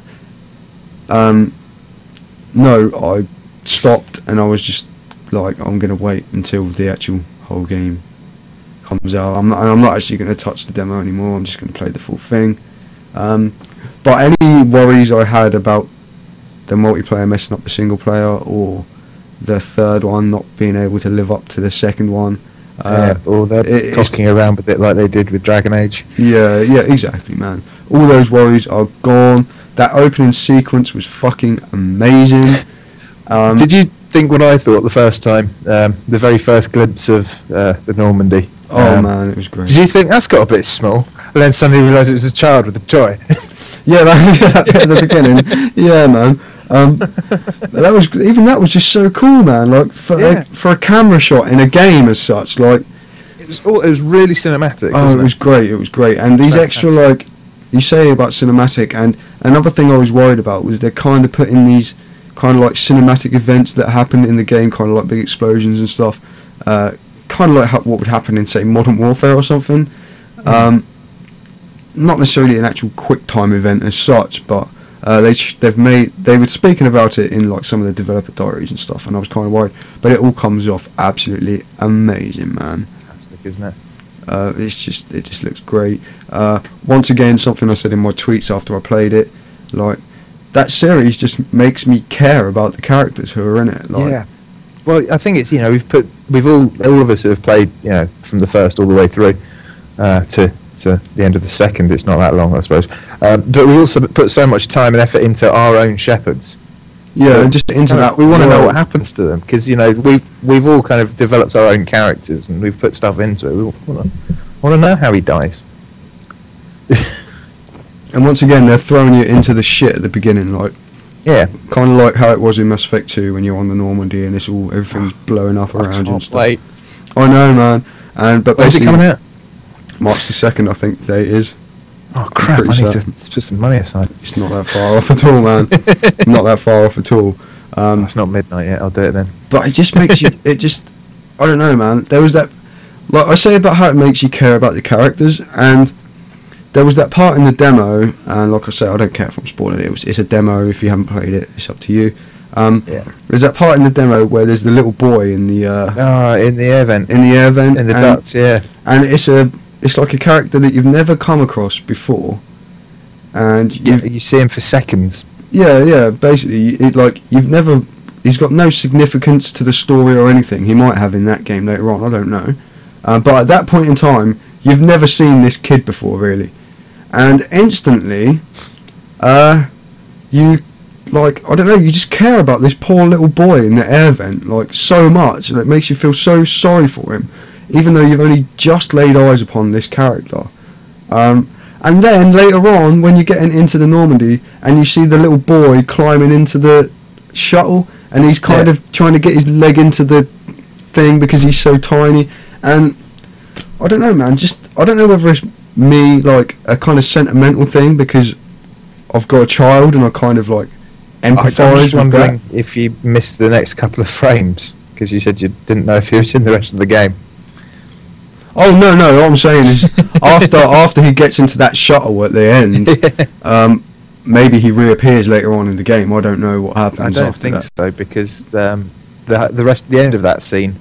note, I stopped, and I was just like, I'm going to wait until the actual whole game comes out. I'm not actually going to touch the demo anymore. I'm just going to play the full thing. But any worries I had about the multiplayer messing up the single player, or the third one not being able to live up to the second one, or they're cocking around a bit like they did with Dragon Age. Yeah, exactly, man. All those worries are gone. That opening sequence was fucking amazing. Did you think what I thought the first time? The very first glimpse of the Normandy. Oh man, it was great. Did you think that's got a bit small? And then suddenly realised it was a child with a toy. Yeah, that bit at the beginning. Yeah, man. That was just so cool, man. Like for a camera shot in a game as such, like it was really cinematic. Oh, it was great. It was great. And these extra, like you say about cinematic, and another thing I was worried about was they're kind of putting these kind of like cinematic events that happen in the game, kind of like big explosions and stuff. Kind of like what would happen in, say, Modern Warfare or something. Not necessarily an actual quick time event as such, but they were speaking about it in like some of the developer diaries and stuff, and I was kind of worried. But it all comes off absolutely amazing, man. Fantastic, isn't it? It just looks great. Once again, something I said in my tweets after I played it, like that series just makes me care about the characters who are in it. Like, yeah. Well, I think it's, we've all of us have played, from the first all the way through to the end of the second. It's not that long, I suppose. But we also put so much time and effort into our own shepherds. Yeah, and just into that. We want to know what happens to them, because we've all kind of developed our own characters and we've put stuff into it. We want to know how he dies. And once again, they're throwing you into the shit at the beginning, like. Yeah, kind of like how it was in Mass Effect 2 when you're on the Normandy and everything's blowing up around you and stuff. Wait. I know, man. But when's it basically, coming out? March the 2nd, I think the date is. Oh crap! I need to put some money aside. It's not that far off at all, man. Not that far off at all. It's not midnight yet. I'll do it then. But it just makes you. I don't know, man. There was that, like I say about how it makes you care about the characters, and there was that part in the demo, and like I say, I don't care if I'm spoiling it. It's a demo. If you haven't played it, it's up to you. There's that part in the demo where there's the little boy in the in the air vent. In the ducts, yeah. And it's like a character that you've never come across before, and you see him for seconds. Yeah. Basically, he's got no significance to the story or anything. He might have in that game later on. I don't know. But at that point in time, you've never seen this kid before, really. And instantly, you just care about this poor little boy in the air vent, like, so much, and it makes you feel so sorry for him, even though you've only just laid eyes upon this character. And then, later on, when you're getting into the Normandy, and you see the little boy climbing into the shuttle, and he's kind of trying to get his leg into the thing because he's so tiny, and I don't know, man, I don't know whether it's me, like, a kind of sentimental thing, because I've got a child and I kind of, like, empathise with that. If you missed the next couple of frames, because you said you didn't know if he was in the rest of the game. Oh, no, what I'm saying is, after he gets into that shuttle at the end, maybe he reappears later on in the game. I don't know what happens I don't after think that. so, because the end of that scene,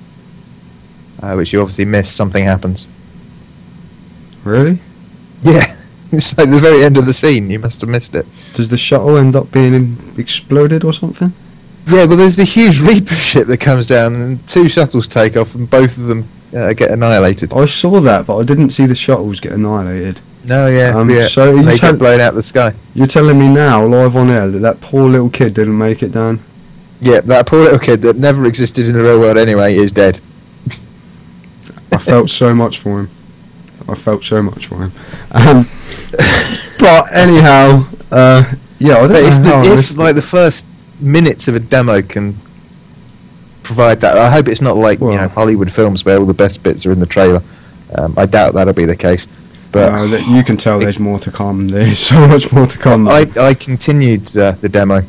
which you obviously missed, something happens. Really? Yeah. It's like the very end of the scene. You must have missed it. Does the shuttle end up being exploded or something? Yeah, well, there's the huge Reaper ship that comes down, and 2 shuttles take off, and both of them get annihilated. I saw that, but I didn't see the shuttles get annihilated. No, yeah. So they get blown out of the sky. You're telling me now, live on air, that poor little kid didn't make it down? Yeah, that poor little kid that never existed in the real world anyway is dead. I felt so much for him. But anyhow, I don't know if like the first minutes of a demo can provide that, I hope it's not like Hollywood films where all the best bits are in the trailer. I doubt that'll be the case. But you can tell there's more to come. There's so much more to come. I continued the demo,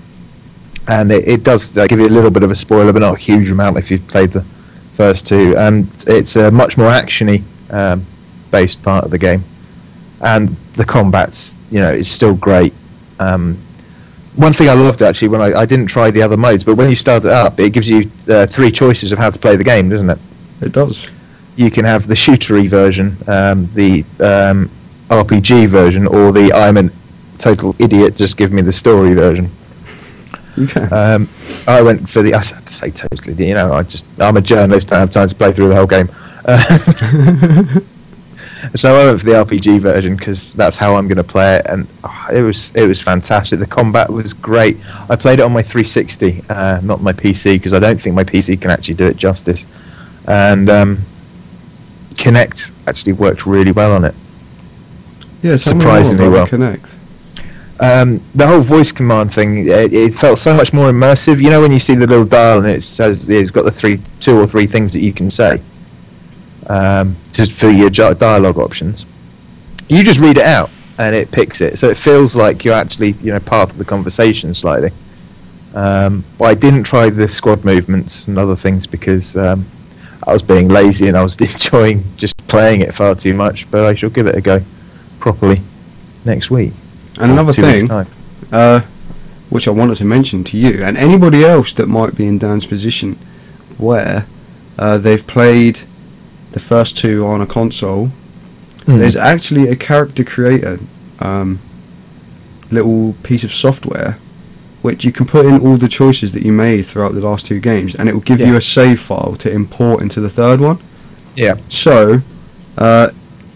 and it does give you a little bit of a spoiler, but not a huge amount if you've played the first 2. And it's a much more actiony based part of the game, and the combat's is still great. One thing I loved actually when I didn't try the other modes, but when you start it up, it gives you 3 choices of how to play the game, doesn't it? It does. You can have the shootery version, the RPG version, or the I'm a total idiot, just give me the story version. Okay. I went for the. I had to say totally idiot. I'm a journalist. I don't have time to play through the whole game. So I went for the RPG version because that's how I'm going to play it, and it was fantastic. The combat was great. I played it on my 360, not my PC, because I don't think my PC can actually do it justice. And Kinect actually worked really well on it. Yeah, surprisingly well. Kinect. The whole voice command thing, it felt so much more immersive. You know when you see the little dial and it says it's got the 2 or 3 things that you can say. For your dialogue options, you just read it out and it picks it, so it feels like you're actually part of the conversation slightly. But I didn't try the squad movements and other things because I was being lazy and I was enjoying just playing it far too much. But I shall give it a go properly next week. And another 2 weeks' thing, time. which I wanted to mention to you and anybody else that might be in Dan's position, where they've played the first 2 on a console. There's actually a character creator little piece of software which you can put in all the choices that you made throughout the last 2 games, and it will give you a save file to import into the third one. Yeah. So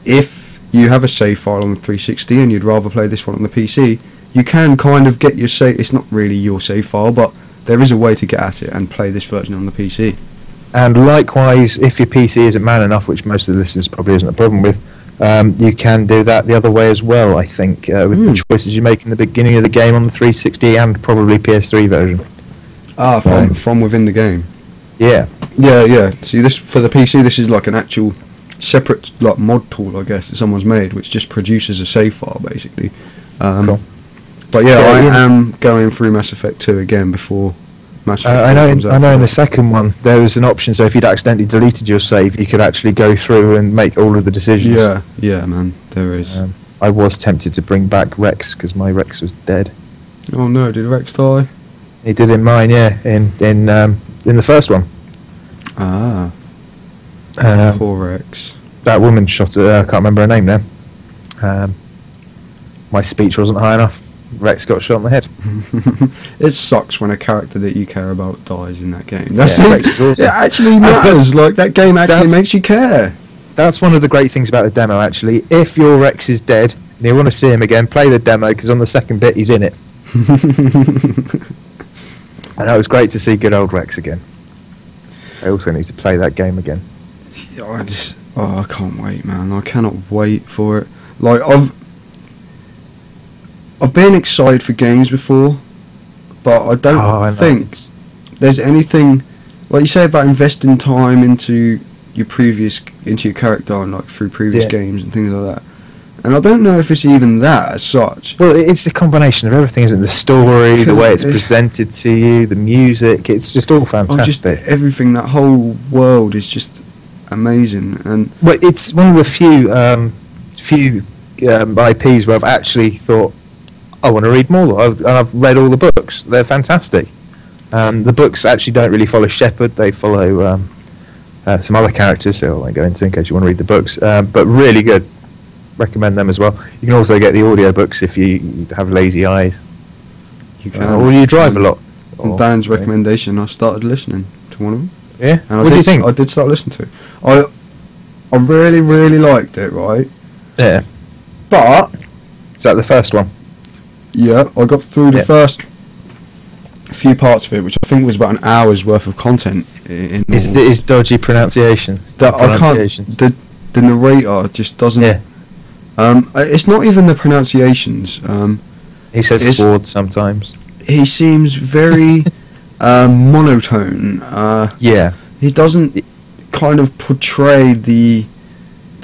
if you have a save file on the 360 and you'd rather play this one on the PC, you can kind of get your save. It's not really your save file, but there is a way to get at it and play this version on the PC. And likewise, if your PC isn't man enough, which most of the listeners probably isn't a problem with, you can do that the other way as well, I think, with the choices you make in the beginning of the game on the 360 and probably PS3 version. From within the game. Yeah. Yeah. See, this for the PC, this is like an actual separate like mod tool, I guess, that someone's made, which just produces a save file, basically. Cool. But I am going through Mass Effect 2 again before Mass Effect 2 comes out. I know in the second one there was an option, so if you'd accidentally deleted your save, you could actually go through and make all of the decisions. Yeah, man, there is. I was tempted to bring back Rex because my Rex was dead. Oh no, did Rex die? He did in mine, yeah, in the first one. Poor Rex. That woman shot her. I can't remember her name now. My speech wasn't high enough. Rex got shot in the head. It sucks when a character that you care about dies in that game. Rex is awesome. It actually matters. Like, that game actually makes you care. That's one of the great things about the demo, actually. If your Rex is dead and you want to see him again, play the demo, because on the second bit he's in it. And it was great to see good old Rex again. I also need to play that game again. Yeah, I can't wait, man. I cannot wait for it. Like, I've been excited for games before, but I don't think there's anything like you say about investing time into your character and like through previous games and things like that. And I don't know if it's even that as such. Well, it's the combination of everything, isn't it? The story, the way it's presented to you, the music. It's just all fantastic. Everything. That whole world is just amazing. And well, it's one of the few IPs where I've actually thought, I want to read more. I've read all the books. They're fantastic. The books actually don't really follow Shepard. They follow some other characters, so I won't go into in case you want to read the books. But really good. Recommend them as well. You can also get the audiobooks if you have lazy eyes. You can. Or you drive a lot. On Dan's recommendation, I started listening to one of them. Yeah? And what do you think? I did start listening to it. I really, really liked it, right? Yeah. But Is that the first one? yeah, I got through the first few parts of it, which I think was about an hour's worth of content. Is dodgy pronunciations? The narrator just doesn't. Yeah. It's not even the pronunciations. He says sword sometimes. He seems very monotone. Yeah. He doesn't kind of portray the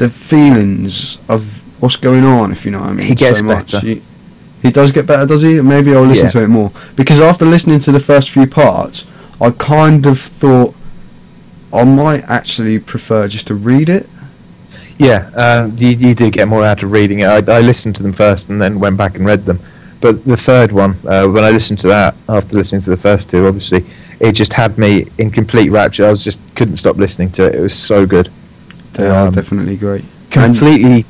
feelings of what's going on, if you know what I mean. He gets better. He does get better, does he? Maybe I'll listen to it more. Because after listening to the first few parts, I kind of thought I might actually prefer just to read it. Yeah, you do get more out of reading it. I listened to them first and then went back and read them. But the third one, when I listened to that, after listening to the first two, obviously, it just had me in complete rapture. I couldn't stop listening to it. It was so good. They are definitely great. Completely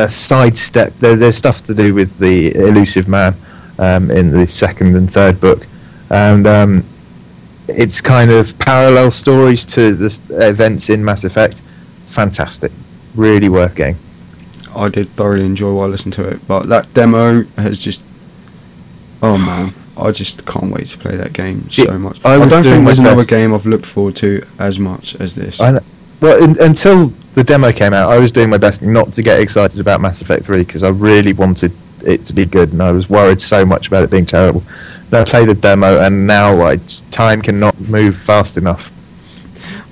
sidestep. There's stuff to do with the elusive man in the second and third book. And it's kind of parallel stories to the events in Mass Effect. Fantastic. Really worth getting. I did thoroughly enjoy while I listened to it, but that demo has just... Oh man, I just can't wait to play that game so much. I don't think there's another game I've looked forward to as much as this. Well, until the demo came out, I was doing my best not to get excited about Mass Effect 3 because I really wanted it to be good, and I was worried so much about it being terrible. Then I played the demo, and now time cannot move fast enough.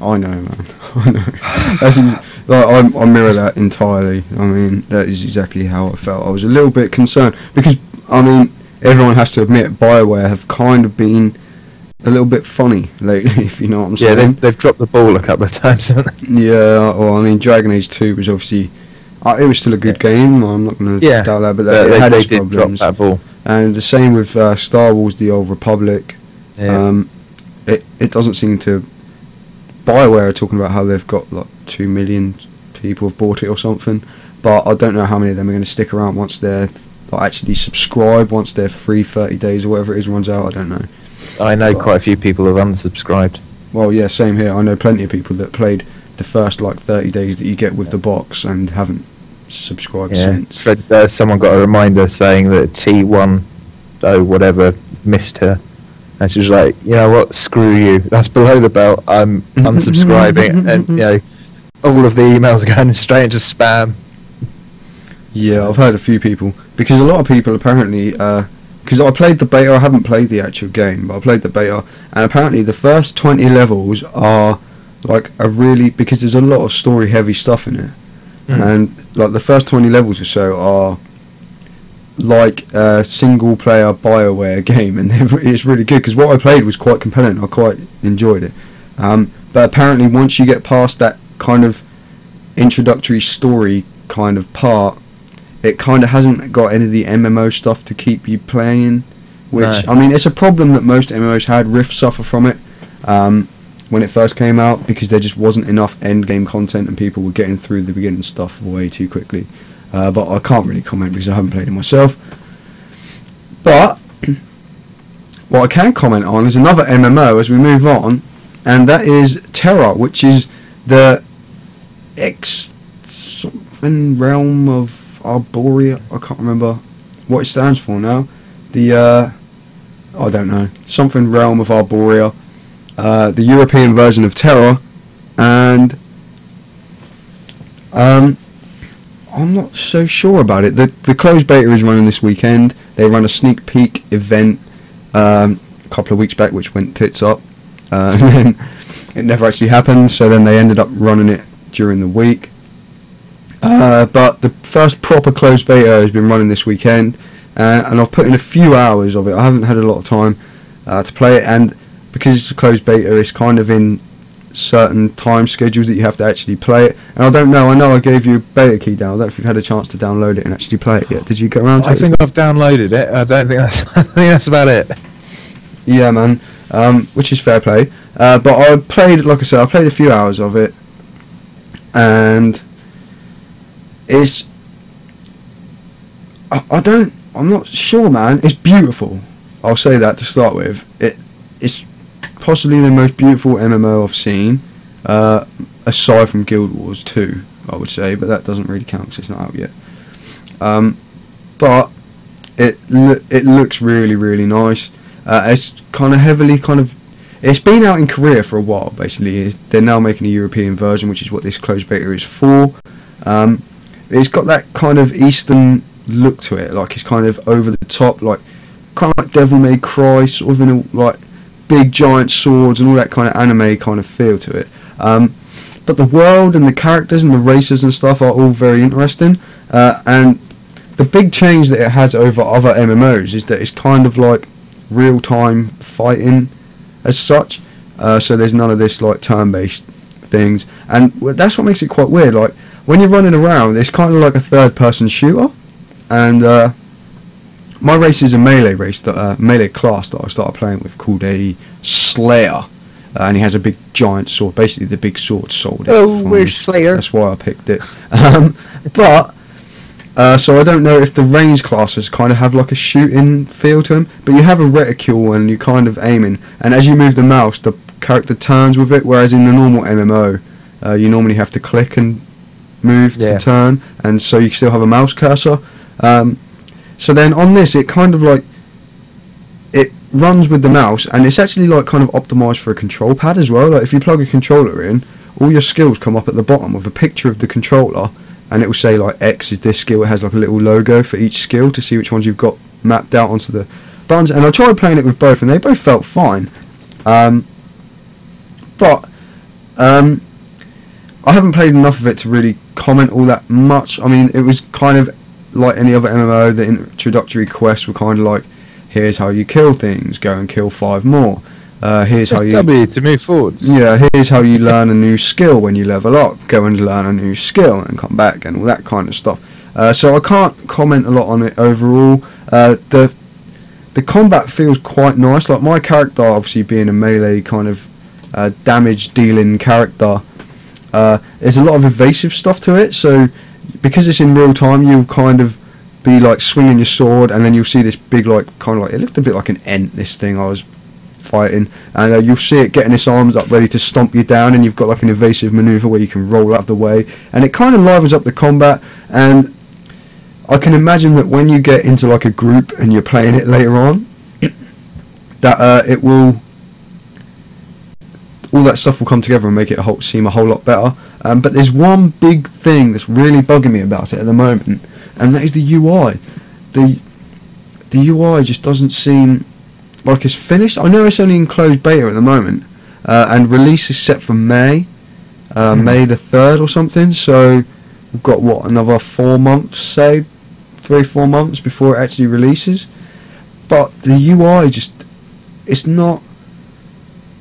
I know, man. I know. I mirror that entirely. I mean, that is exactly how I felt. I was a little bit concerned because, I mean, everyone has to admit BioWare have kind of been a little bit funny lately, if you know what I'm saying. Yeah, they've dropped the ball a couple of times, haven't they? Yeah, well, I mean, Dragon Age 2 was obviously... it was still a good game, I'm not going to doubt that, but it had its did problems. drop that ball. And the same with Star Wars The Old Republic. Yeah. It doesn't seem to... BioWare are talking about how they've got like 2 million people have bought it or something, but I don't know how many of them are going to stick around once they're like, actually subscribed, once their free 30 days or whatever it is runs out. I don't know. I know quite a few people have unsubscribed. Well, yeah, same here. I know plenty of people that played the first like 30 days that you get with the box and haven't subscribed since. Someone got a reminder saying that T1 whatever missed her. And she was like, you know what, screw you. That's below the belt. I'm unsubscribing. And, you know, all of the emails are going straight into spam. Yeah, I've heard a few people. Because a lot of people apparently... because I played the beta, I haven't played the actual game, but I played the beta. And apparently the first 20 levels are like a really... Because there's a lot of story-heavy stuff in it. And like the first 20 levels or so are... like a single player BioWare game, and it's really good because what I played was quite compelling. I quite enjoyed it, but apparently once you get past that kind of introductory story kind of part, it kind of hasn't got any of the MMO stuff to keep you playing, which I mean it's a problem that most MMOs had. Rift suffer from it when it first came out because there just wasn't enough end game content and people were getting through the beginning stuff way too quickly. But I can't really comment because I haven't played it myself. But what I can comment on is another MMO as we move on, and that is Terra, which is the something realm of Arborea. I can't remember what it stands for now. I don't know, something realm of Arborea, the European version of Terra, and I'm not so sure about it. The closed beta is running this weekend. They run a sneak peek event a couple of weeks back, which went tits up. And then it never actually happened, so then they ended up running it during the week. But the first proper closed beta has been running this weekend, and I've put in a few hours of it. I haven't had a lot of time to play it, and because it's a closed beta, it's kind of in certain time schedules that you have to actually play it, and I don't know. I know I gave you a beta key down. I don't know if you've had a chance to download it and actually play it yet. Did you get around to it? I think I've downloaded it. I don't think that's. I think that's about it. Yeah, man. Which is fair play. But I played, like I said, I played a few hours of it, and it's. I'm not sure, man. It's beautiful. I'll say that to start with. It's possibly the most beautiful MMO I've seen, aside from Guild Wars 2, I would say, but that doesn't really count because it's not out yet. But it looks really, really nice. It's kind of heavily it's been out in Korea for a while, basically. They're now making a European version, which is what this closed beta is for. It's got that kind of Eastern look to it, like it's kind of over the top, like kind of like Devil May Cry, sort of in a, like big giant swords and all that kind of anime kind of feel to it. But the world and the characters and the races and stuff are all very interesting. And the big change that it has over other MMOs is that it's kind of like real-time fighting as such. So there's none of this like turn-based things, and that's what makes it quite weird. Like when you're running around, it's kind of like a third-person shooter. And my race is a melee race, melee class that I started playing with, called a Slayer, and he has a big giant sword. Basically, the big sword sold it. Oh, where's Slayer? That's why I picked it. But so I don't know if the range classes kind of have like a shooting feel to them, but you have a reticule and you kind of aiming, and as you move the mouse, the character turns with it. Whereas in the normal MMO, you normally have to click and move to turn, and so you still have a mouse cursor. So then on this, it kind of like it runs with the mouse, and it's actually like kind of optimized for a control pad as well. Like if you plug a controller in, all your skills come up at the bottom with a picture of the controller, and it will say like X is this skill. It has like a little logo for each skill to see which ones you've got mapped out onto the buttons. And I tried playing it with both, and they both felt fine. But I haven't played enough of it to really comment all that much. I mean, it was kind of like any other MMO. The introductory quests were kind of like here's how you kill things, go and kill 5 more. Here's how you W to move forwards. Yeah, here's how you learn a new skill when you level up. Go and learn a new skill and come back and all that kind of stuff. So I can't comment a lot on it overall. The combat feels quite nice. Like my character, obviously being a melee kind of damage dealing character, there's a lot of evasive stuff to it. So because it's in real time, you'll kind of be like swinging your sword, and then you'll see this big like kind of like, it looked a bit like an ent, this thing I was fighting, and you'll see it getting its arms up ready to stomp you down, and you've got like an evasive maneuver where you can roll out of the way, and it kind of livens up the combat. And I can imagine that when you get into like a group and you're playing it later on, that it will, all that stuff will come together and make it seem a whole lot better. But there's one big thing that's really bugging me about it at the moment, and that is the UI. The UI just doesn't seem like it's finished. I know it's only in closed beta at the moment, and release is set for May the 3rd or something, so we've got what, another 4 months, say 3-4 months before it actually releases. But the UI just, it's not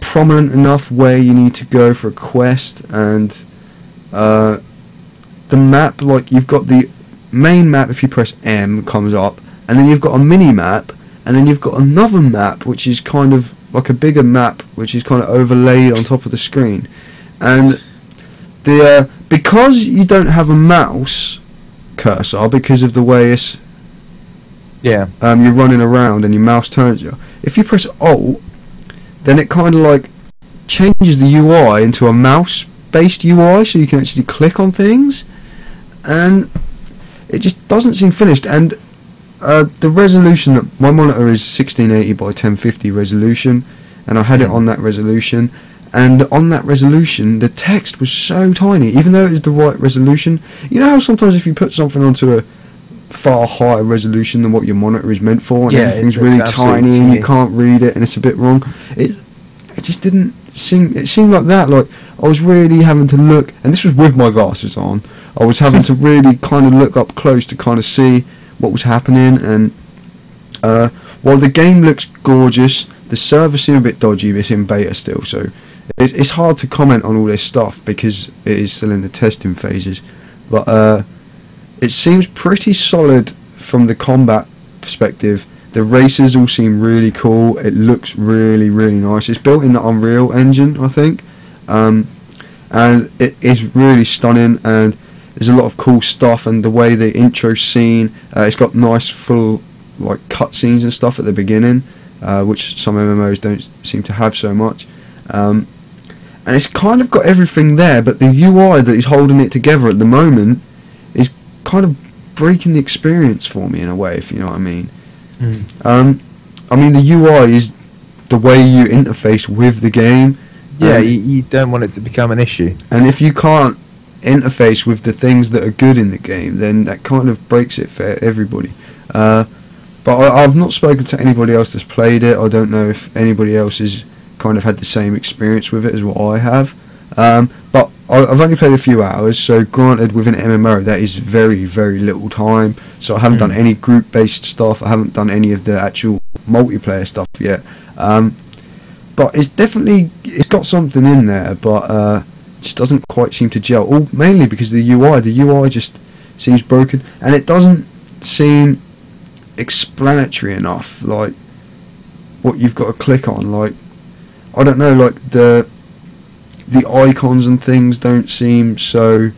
prominent enough where you need to go for a quest, and the map, like you've got the main map, if you press M comes up, and then you've got a mini map, and then you've got another map which is kind of like a bigger map which is kind of overlaid on top of the screen. And the because you don't have a mouse cursor, because of the way it's you're running around and your mouse turns you, if you press Alt, then it kind of like changes the UI into a mouse based UI, so you can actually click on things, and it just doesn't seem finished. And the resolution, that my monitor is 1680 by 1050 resolution, and I had it on that resolution, and on that resolution the text was so tiny, even though it is the right resolution. You know how sometimes if you put something onto a far higher resolution than what your monitor is meant for, and everything's really tiny and you can't read it and it's a bit wrong, it just didn't seem, it seemed like that, like I was really having to look, and this was with my glasses on, I was having to really kind of look up close to kind of see what was happening. And while the game looks gorgeous, the server seemed a bit dodgy. It's in beta still, so it's hard to comment on all this stuff because it is still in the testing phases. But it seems pretty solid from the combat perspective. The races all seem really cool. It looks really, really nice. It's built in the Unreal Engine, I think, and it is really stunning, and there's a lot of cool stuff. And the way the intro scene, it's got nice full like cutscenes and stuff at the beginning, which some MMOs don't seem to have so much. And it's kind of got everything there, but the UI that is holding it together at the moment is kind of breaking the experience for me in a way, if you know what I mean. I mean, the UI is the way you interface with the game. Yeah, you don't want it to become an issue. And if you can't interface with the things that are good in the game, then that kind of breaks it for everybody. But I've not spoken to anybody else that's played it. I don't know if anybody else has kind of had the same experience with it as what I have. But I've only played a few hours, so granted, with an MMO that is very, very little time, so I haven't done any group based stuff, I haven't done any of the actual multiplayer stuff yet. But it's got something in there, but just doesn't quite seem to gel, all mainly because the UI just seems broken, and it doesn't seem explanatory enough, like what you've got to click on. Like, I don't know, like the icons and things don't seem so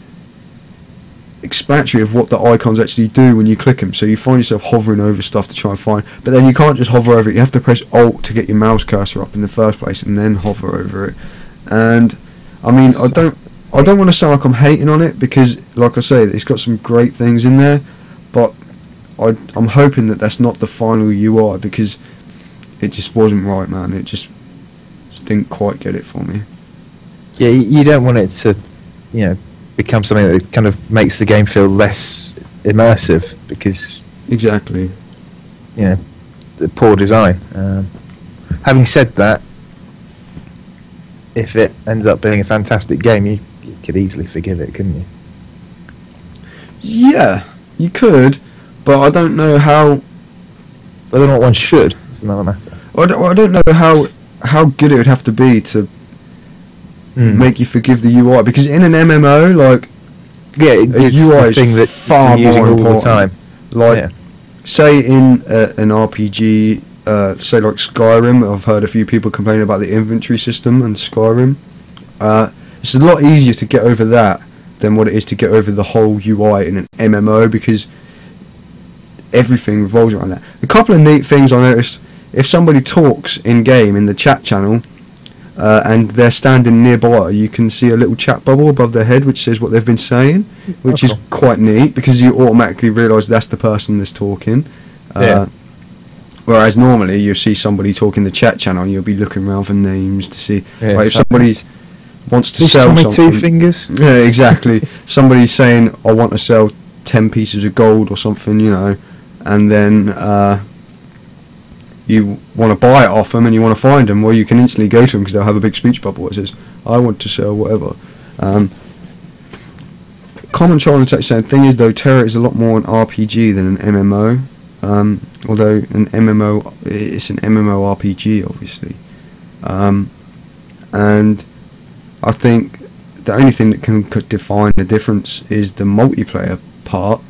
explanatory of what the icons actually do when you click them, so you find yourself hovering over stuff to try and find, but then you can't just hover over it, you have to press Alt to get your mouse cursor up in the first place and then hover over it. And I mean, I don't want to sound like I'm hating on it, because like I say, it's got some great things in there, but I'm hoping that that's not the final UI, because it just wasn't right, man. It just didn't quite get it for me. Yeah, you don't want it to, become something that kind of makes the game feel less immersive, because exactly, the poor design. Having said that, if it ends up being a fantastic game, you could easily forgive it, couldn't you? Yeah, you could, but I don't know how whether or not one should is another matter. I don't know how good it would have to be to make you forgive the UI, because in an MMO, like, it's UI the thing that far you're using more all the important. time. Like, say in an RPG, say like Skyrim, I've heard a few people complaining about the inventory system in Skyrim. It's a lot easier to get over that than what it is to get over the whole UI in an MMO, because everything revolves around that. A couple of neat things I noticed: if somebody talks in game in the chat channel and they're standing nearby, you can see a little chat bubble above their head which says what they've been saying, which is quite neat, because you automatically realise that's the person that's talking. Whereas normally you see somebody talk in the chat channel and you'll be looking around for names to see, like, if somebody wants to sell Tommy something. Two Fingers. Yeah, exactly. Somebody's saying, I want to sell 10 pieces of gold or something, you know, and then you want to buy it off them and you want to find them, well, you can instantly go to them because they'll have a big speech bubble that says, I want to sell whatever. Common Trial and Attack saying, thing is though, Terra is a lot more an RPG than an MMO. Although an MMO, it's an MMORPG, obviously. And I think the only thing that could define the difference is the multiplayer part,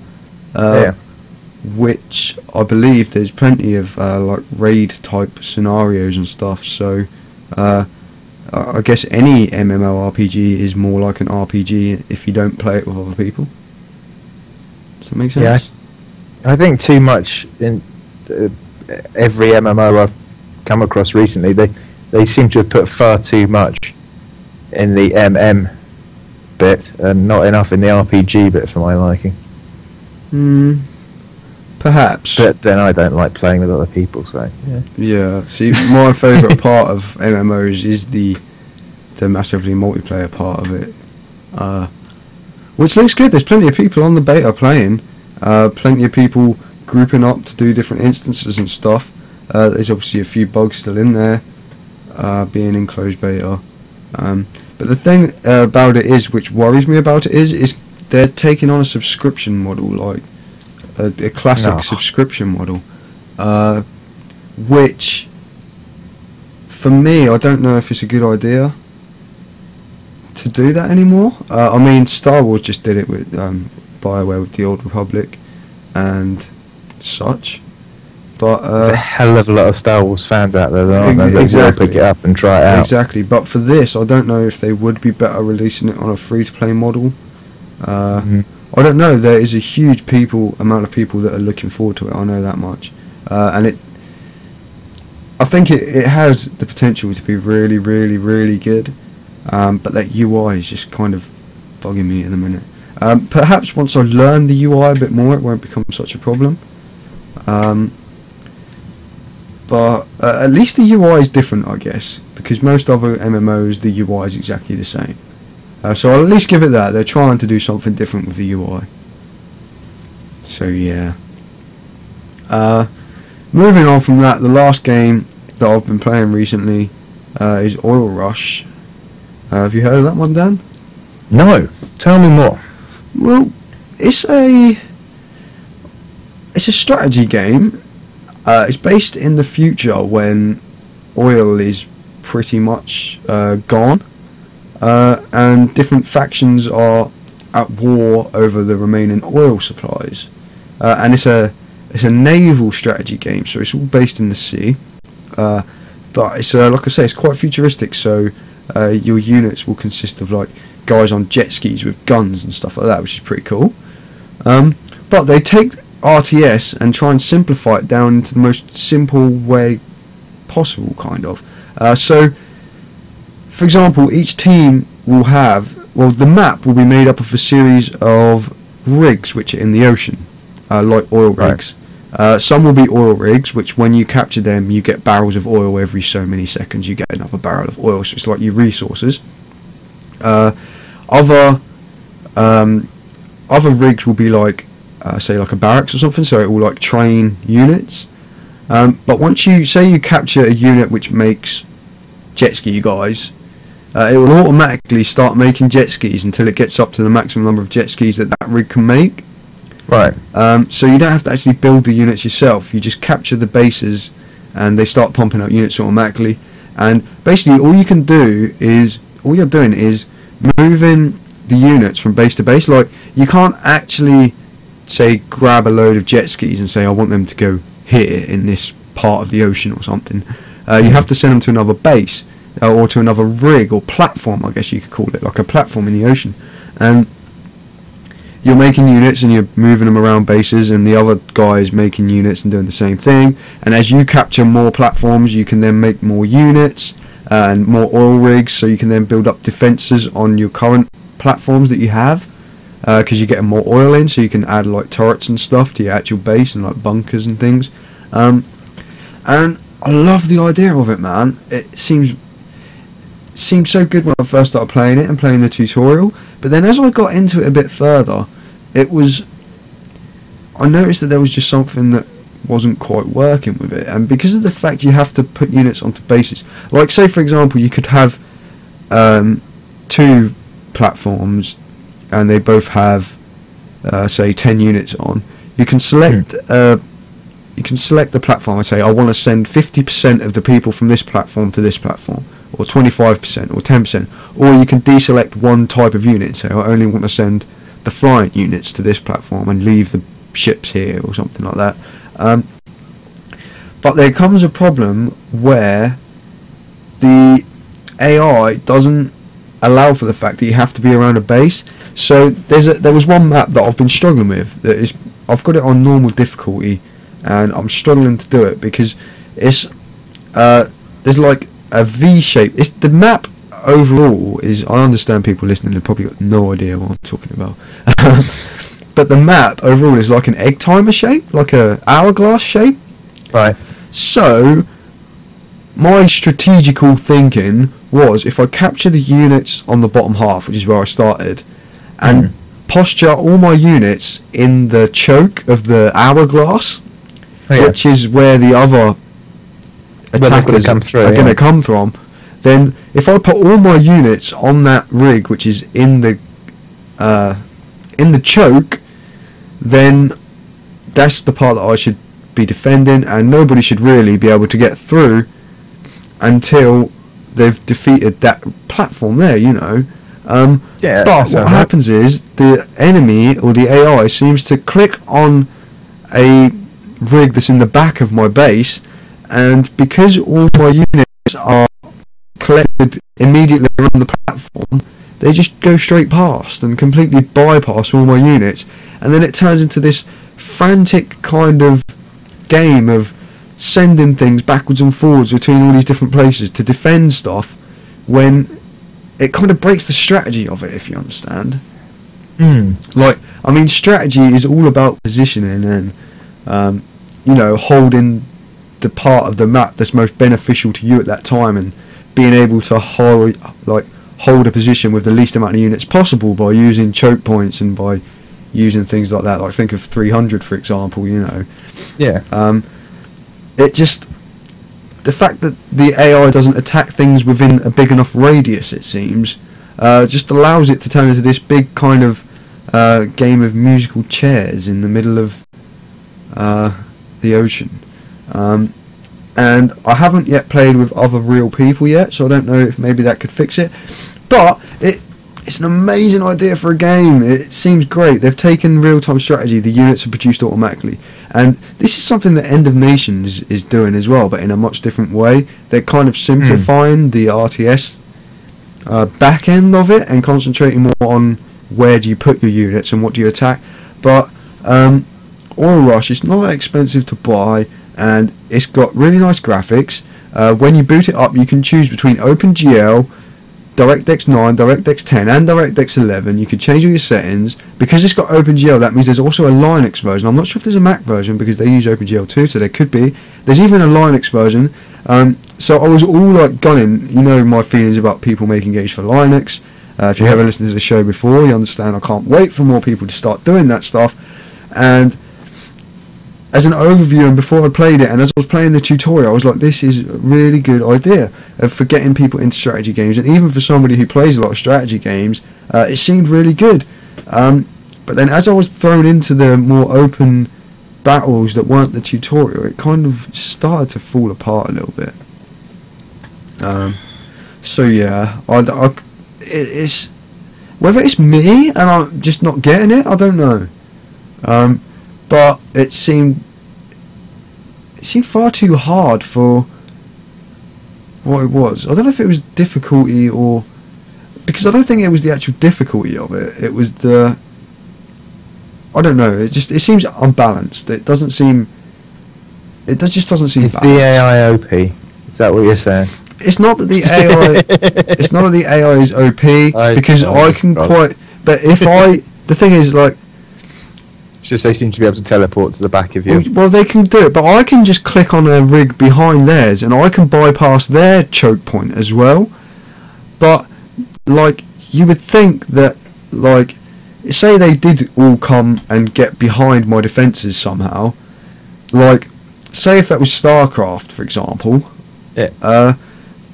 which I believe there's plenty of like raid type scenarios and stuff. So I guess any MMORPG is more like an RPG if you don't play it with other people. Does that make sense? Yeah, I think too much in every MMO I've come across recently. They seem to have put far too much in the MM bit and not enough in the RPG bit for my liking. Perhaps. But then I don't like playing with other people, so yeah. See, my favourite part of MMOs is the massively multiplayer part of it, which looks good. There's plenty of people on the beta playing, plenty of people grouping up to do different instances and stuff. There's obviously a few bugs still in there, being in closed beta. But the thing about it is, which worries me about it is they're taking on a subscription model, like a classic subscription model, which for me, I don't know if it's a good idea to do that anymore. I mean, Star Wars just did it with BioWare with the Old Republic and such. But there's a hell of a lot of Star Wars fans out there, aren't there? That will pick it up and try it out. Exactly, but for this, I don't know if they would be better releasing it on a free-to-play model. I don't know. There is a huge amount of people that are looking forward to it. I know that much, and I think it has the potential to be really, really, really good. But that UI is just kind of bugging me in a minute. Perhaps once I learn the UI a bit more, it won't become such a problem. But at least the UI is different, I guess, because most other MMOs, the UI is exactly the same. So I'll at least give it that. They're trying to do something different with the UI. So yeah. Moving on from that, the last game that I've been playing recently is Oil Rush. Have you heard of that one, Dan? No. Tell me more. Well, it's a strategy game. It's based in the future when oil is pretty much gone, and different factions are at war over the remaining oil supplies. And it's a naval strategy game, so it's all based in the sea. But it's like I say, it's quite futuristic. So your units will consist of like guys on jet skis with guns and stuff like that, which is pretty cool. But they take RTS and try and simplify it down into the most simple way possible, kind of. So, for example, each team will have, the map will be made up of a series of rigs which are in the ocean, like oil rigs. Some will be oil rigs, which when you capture them, you get barrels of oil every so many seconds. You get another barrel of oil, so it's like your resources. Other rigs will be like, say like a barracks or something, so it will like train units. But once you capture a unit which makes jet ski guys, it will automatically start making jet skis until it gets up to the maximum number of jet skis that rig can make. Right. So you don't have to actually build the units yourself. You just capture the bases, and they start pumping out units automatically. And basically, all you're doing is moving the units from base to base. Like, you can't actually say grab a load of jet skis and say I want them to go here in this part of the ocean or something. You have to send them to another base or to another rig or platform, I guess you could call it, like a platform in the ocean. And you're making units and you're moving them around bases, and the other guy is making units and doing the same thing. And as you capture more platforms, you can then make more units and more oil rigs, so you can then build up defences on your current platforms that you have, because you're getting more oil in, so you can add like turrets and stuff to your actual base and like bunkers and things. And I love the idea of it, man. It seems so good when I first started playing it and playing the tutorial, but then as I got into it a bit further, I noticed that there was just something that wasn't quite working with it. And because of the fact you have to put units onto bases, like say for example you could have 2 platforms and they both have say 10 units on. You can select the platform and say I want to send 50% of the people from this platform to this platform, or 25% or 10%, or you can deselect one type of unit and say I only want to send the flying units to this platform and leave the ships here, or something like that. But there comes a problem where the AI doesn't allow for the fact that you have to be around a base. So there was one map that I've been struggling with, I've got it on normal difficulty and I'm struggling to do it because it's there's like a V shape. It's the map overall is, I understand people listening have probably got no idea what I'm talking about. But the map overall is like an egg timer shape, like a hourglass shape. Right. So my strategical thinking was, if I capture the units on the bottom half, which is where I started, and posture all my units in the choke of the hourglass, which is where the other attackers are going to come from, then if I put all my units on that rig, which is in the choke, then that's the part that I should be defending, and nobody should really be able to get through until they've defeated that platform there, you know. But what happens is the enemy or the AI seems to click on a rig that's in the back of my base, and because all my units are collected immediately around the platform, they just go straight past and completely bypass all my units, and then it turns into this frantic kind of game of sending things backwards and forwards between all these different places to defend stuff, when it kind of breaks the strategy of it, if you understand. Like, I mean, strategy is all about positioning and you know, holding the part of the map that's most beneficial to you at that time, and being able to hold a position with the least amount of units possible by using choke points and by using things like that. Like, think of 300 for example, you know. It just, the fact that the AI doesn't attack things within a big enough radius, it seems, just allows it to turn into this big kind of game of musical chairs in the middle of the ocean. And I haven't yet played with other real people yet, so I don't know if maybe that could fix it, but it's an amazing idea for a game. It seems great. They've taken real-time strategy, the units are produced automatically, and this is something that End of Nations is doing as well, but in a much different way. They're kind of simplifying the RTS back end of it and concentrating more on where do you put your units and what do you attack. But Oil Rush is not that expensive to buy, and it's got really nice graphics. When you boot it up, you can choose between OpenGL, DirectX 9, DirectX 10 and DirectX 11. You can change all your settings. Because it's got OpenGL, that means there's also a Linux version. I'm not sure if there's a Mac version because they use OpenGL too, so there could be. There's even a Linux version. So I was all like gunning, you know my feelings about people making games for Linux. If you've ever listened to the show before, you understand I can't wait for more people to start doing that stuff. And as an overview, and before I played it, and as I was playing the tutorial, I was like, this is a really good idea for getting people into strategy games, and even for somebody who plays a lot of strategy games, it seemed really good. But then as I was thrown into the more open battles that weren't the tutorial, it kind of started to fall apart a little bit. So yeah, it's whether it's me and I'm just not getting it, I don't know. But it seemed far too hard for what it was. I don't know if it was difficulty or because I don't think it was the actual difficulty of it. It was the I don't know. It seems unbalanced. It doesn't seem. It just doesn't seem. It's balanced. the AI OP. Is that what you're saying? It's not that the AI. It's not that the AI is OP because I can quite. But if the thing is like. It's just they seem to be able to teleport to the back of you. Well, they can do it, but I can just click on a rig behind theirs, and I can bypass their choke point as well. But like, you would think that like. Say they did all come and get behind my defences somehow. Like, say if that was StarCraft, for example, I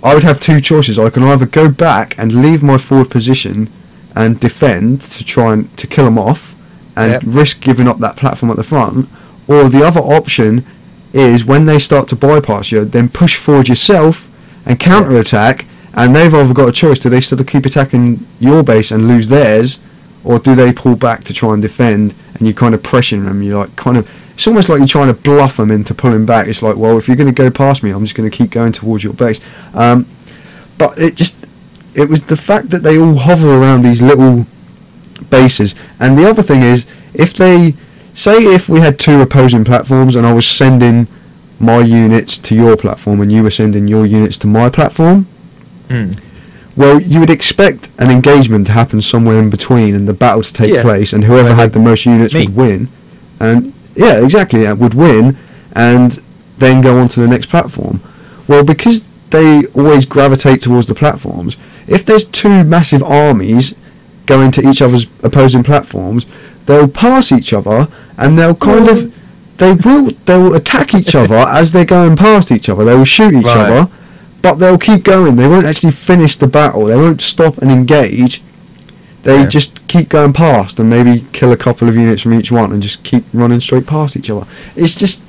would have two choices. I can either go back and leave my forward position and defend to try and to kill them off and risk giving up that platform at the front, or the other option is when they start to bypass you, then push forward yourself and counter-attack, and they've either got a choice: do they still keep attacking your base and lose theirs, or do they pull back to try and defend, and you kind of pressure them? You're like it's almost like you're trying to bluff them into pulling back. It's like, well, if you're going to go past me, I'm just going to keep going towards your base. But it was the fact that they all hover around these little bases. And the other thing is, if we had two opposing platforms and I was sending my units to your platform and you were sending your units to my platform, well, you would expect an engagement to happen somewhere in between and the battle to take place, and whoever had the most units would win. And yeah, exactly, would win and then go on to the next platform. Well, because they always gravitate towards the platforms, if there's two massive armies going to each other's opposing platforms, they'll pass each other and they'll they'll attack each other as they're going past each other. They will shoot each other. But they'll keep going. They won't actually finish the battle. They won't stop and engage. They just keep going past and maybe kill a couple of units from each one and just keep running straight past each other. It's just,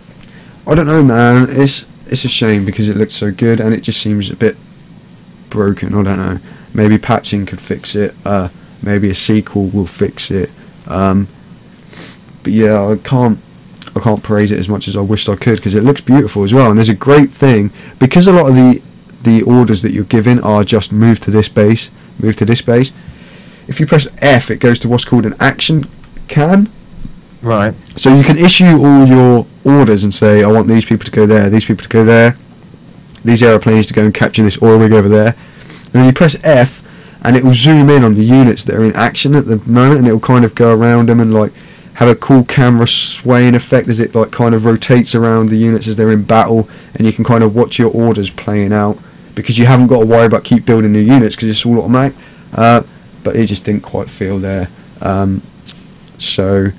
I don't know, man. It's a shame because it looks so good and it just seems a bit broken. I don't know. Maybe patching could fix it. Maybe a sequel will fix it. But yeah, I can't praise it as much as I wished I could because it looks beautiful as well. And there's a great thing because a lot of the orders that you're given are just move to this base, move to this base. If you press F, it goes to what's called an action can. Right. So you can issue all your orders and say, I want these people to go there, these people to go there, these aeroplanes to go and capture this oil rig over there. And then you press F, and it will zoom in on the units that are in action at the moment, and it will kind of go around them and like have a cool camera swaying effect as it like kind of rotates around the units as they're in battle, and you can kind of watch your orders playing out because you haven't got to worry about keep building new units because it's all automatic. But it just didn't quite feel there. So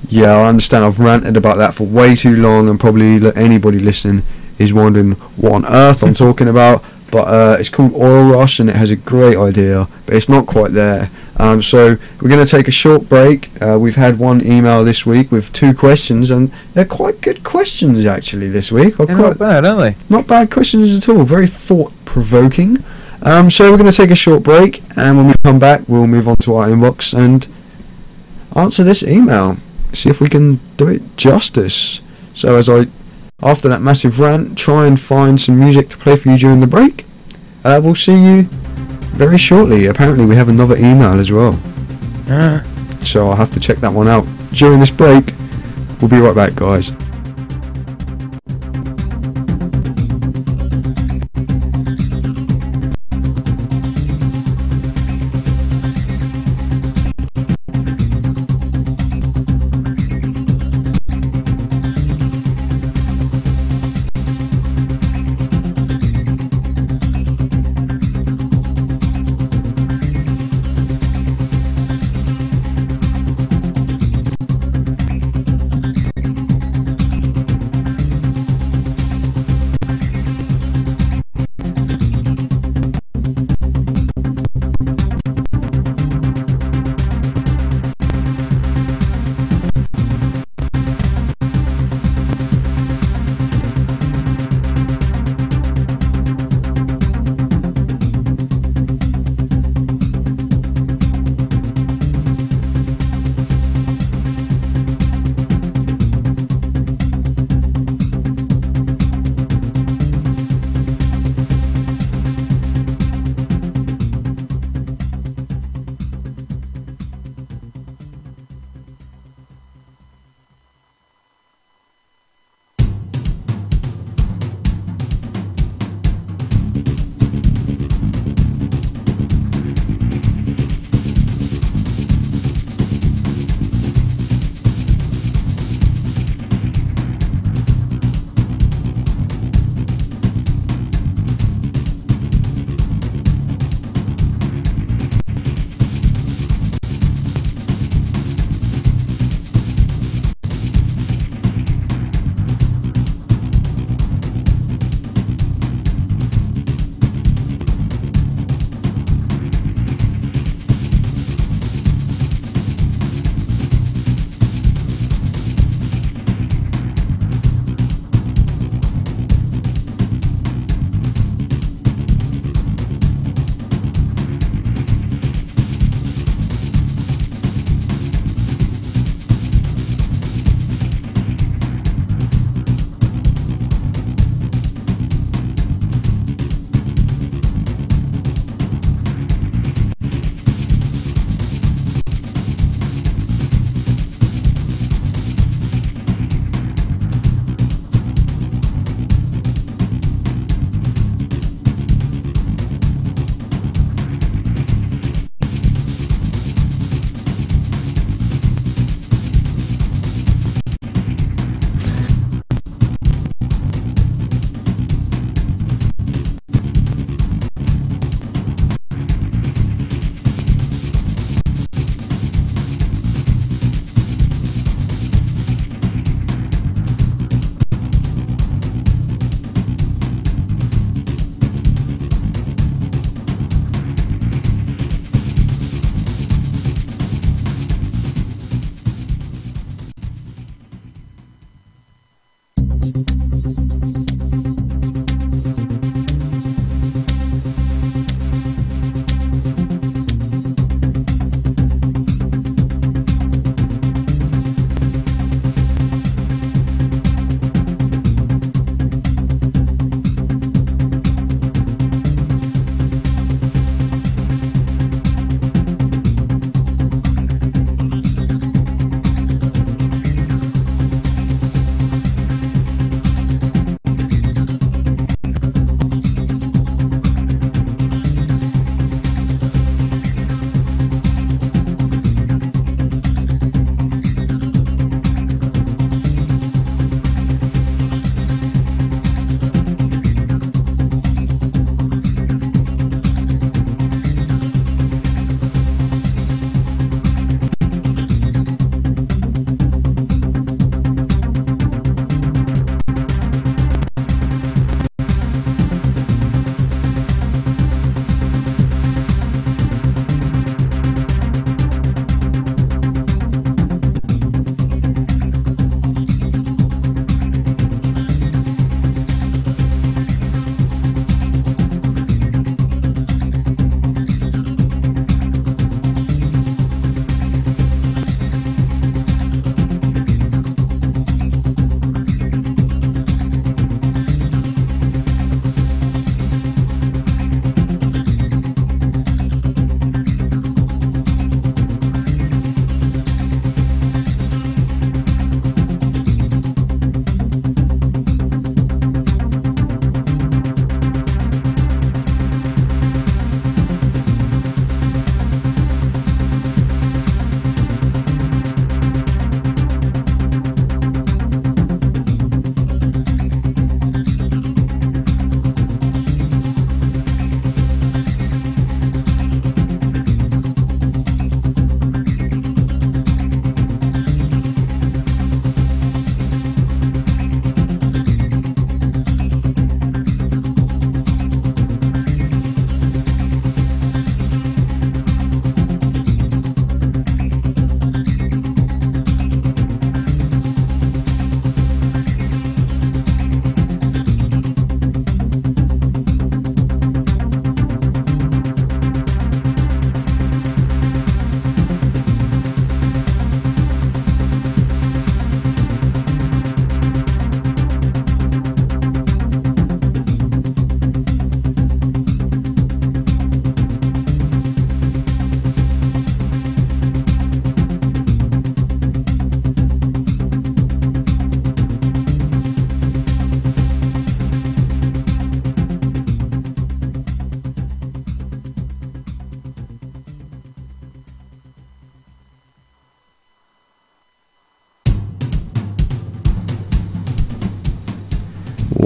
yeah, I understand I've ranted about that for way too long, and probably anybody listening is wondering what on earth I'm talking about. But it's called Oil Rush and it has a great idea, but it's not quite there. So we're going to take a short break. We've had one email this week with 2 questions, and they're quite good questions actually this week. They're not bad, are they? Not bad questions at all. Very thought-provoking. So we're going to take a short break, and when we come back, we'll move on to our inbox and answer this email. See if we can do it justice. So after that massive rant, try and find some music to play for you during the break. We'll see you very shortly. Apparently we have another email as well. So I'll have to check that one out during this break. We'll be right back, guys.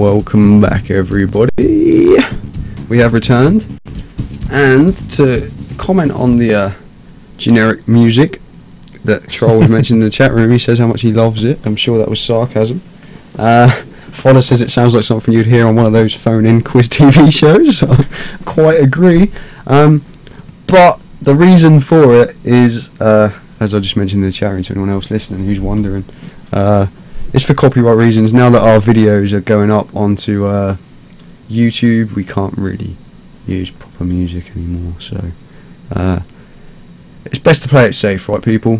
Welcome back, everybody. We have returned, and to comment on the generic music that Troll was mentioned in the chat room, he says how much he loves it. I'm sure that was sarcasm. Fodder says it sounds like something you'd hear on one of those phone-in quiz TV shows. I quite agree. But the reason for it is, as I just mentioned in the chat room to anyone else listening who's wondering, it's for copyright reasons. Now that our videos are going up onto YouTube, we can't really use proper music anymore. So it's best to play it safe, right, people?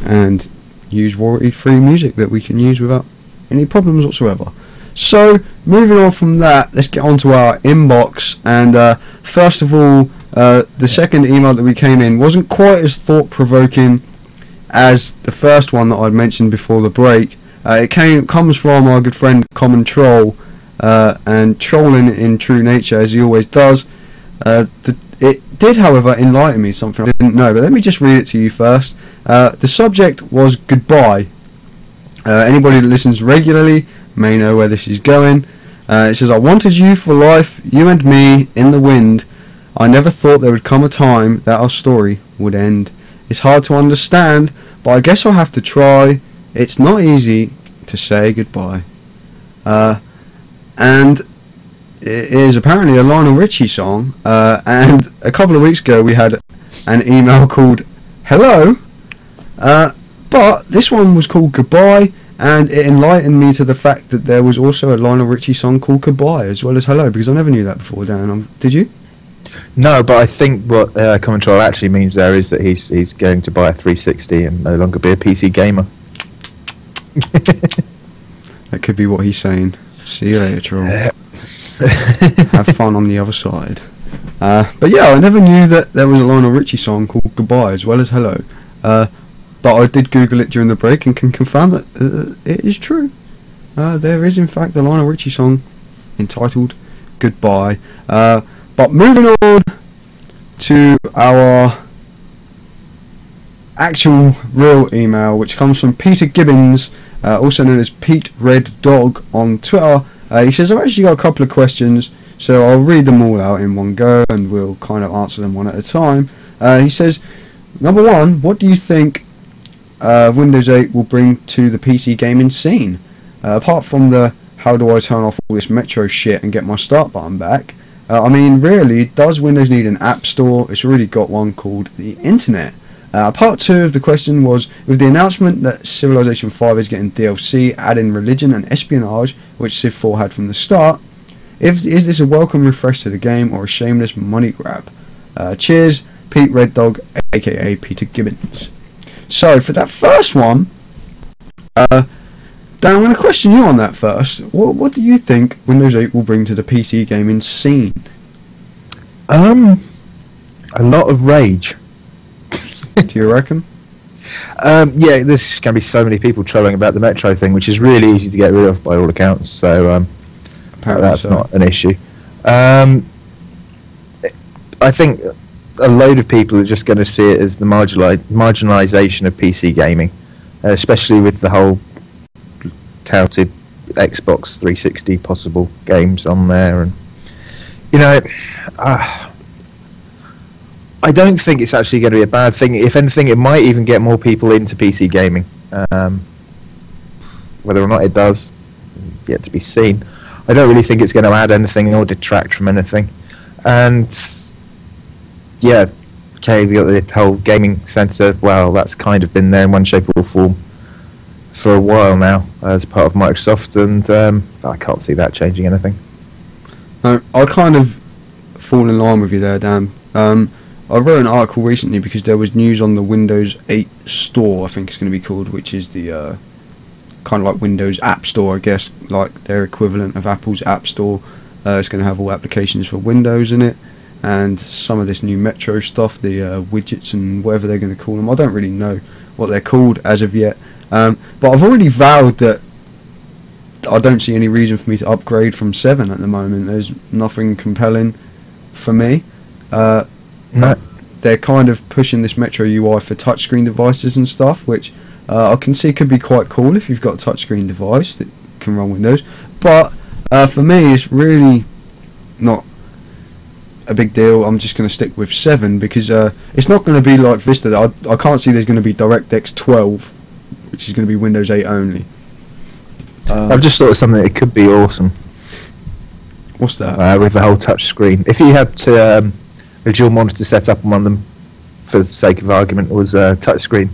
And use royalty-free music that we can use without any problems whatsoever. So, moving on from that, let's get on to our inbox. And first of all, the second email that we came in wasn't quite as thought-provoking as the first one that I'd mentioned before the break. It comes from our good friend Common Troll, and trolling in true nature, as he always does. It did, however, enlighten me something I didn't know, but let me just read it to you first. The subject was goodbye. Anybody that listens regularly may know where this is going. It says, I wanted you for life, you and me, in the wind. I never thought there would come a time that our story would end. It's hard to understand, but I guess I'll have to try. It's not easy to say goodbye. And it is apparently a Lionel Richie song. And a couple of weeks ago we had an email called Hello. But this one was called Goodbye, and it enlightened me to the fact that there was also a Lionel Richie song called Goodbye as well as Hello, because I never knew that before, Dan. Did you? No, but I think what Common Troll actually means there is that he's going to buy a 360 and no longer be a PC gamer. That could be what he's saying. See you later, Troll. Have fun on the other side. But yeah, I never knew that there was a Lionel Richie song called Goodbye as well as Hello. But I did Google it during the break and can confirm that it is true. There is in fact a Lionel Richie song entitled Goodbye. But moving on to our actual real email, which comes from Peter Gibbons, also known as Pete Red Dog on Twitter. He says, I've actually got a couple of questions, so I'll read them all out in one go and we'll kind of answer them one at a time. He says, number one, what do you think Windows 8 will bring to the PC gaming scene? Apart from the how do I turn off all this Metro shit and get my start button back? I mean, really, does Windows need an app store? It's already got one called the Internet. Part 2 of the question was, with the announcement that Civilization 5 is getting DLC, adding religion and espionage, which Civ 4 had from the start, is this a welcome refresh to the game or a shameless money grab? Cheers, Pete Red Dog, aka Peter Gibbons. So, for that first one, Dan, I'm going to question you on that first. What do you think Windows 8 will bring to the PC gaming scene? A lot of rage. Do you reckon? Yeah, there's just going to be so many people trolling about the Metro thing, which is really easy to get rid of by all accounts, so that's not an issue. I think a load of people are just going to see it as the marginalisation of PC gaming, especially with the whole touted Xbox 360 possible games on there, and you know, I don't think it's actually going to be a bad thing. If anything, it might even get more people into PC gaming. Whether or not it does, yet to be seen. I don't really think it's going to add anything or detract from anything. And yeah, okay, we got the whole gaming sensor. Well, that's kind of been there in one shape or form for a while now as part of Microsoft, and I can't see that changing anything. I kind of fall in line with you there, Dan. I wrote an article recently because there was news on the Windows 8 store, I think it's going to be called, which is the kind of like Windows App Store, I guess, like their equivalent of Apple's App Store. It's going to have all applications for Windows in it, and some of this new Metro stuff, the widgets and whatever they're going to call them. I don't really know what they're called as of yet, but I've already vowed that I don't see any reason for me to upgrade from 7 at the moment. There's nothing compelling for me. No. They're kind of pushing this Metro UI for touchscreen devices and stuff, which I can see could be quite cool if you've got a touchscreen device that can run Windows. But For me, it's really not a big deal. I'm just going to stick with 7 because it's not going to be like Vista. I can't see there's going to be DirectX 12, which is going to be Windows 8 only. I've just thought of something that could be awesome. What's that? With the whole touch screen. If you had to a dual monitor set up on one of them, for the sake of argument, was a touch screen.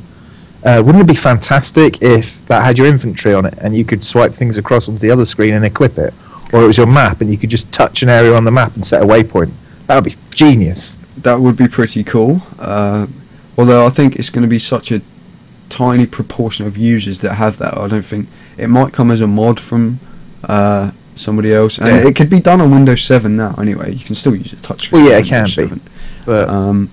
Wouldn't it be fantastic if that had your inventory on it and you could swipe things across onto the other screen and equip it? Or it was your map and you could just touch an area on the map and set a waypoint? That would be genius. That would be pretty cool. Although I think it's going to be such a tiny proportion of users that have that. I don't think it might come as a mod from somebody else, and it could be done on Windows 7 now. Anyway, you can still use a touchscreen. Well, yeah, it can be.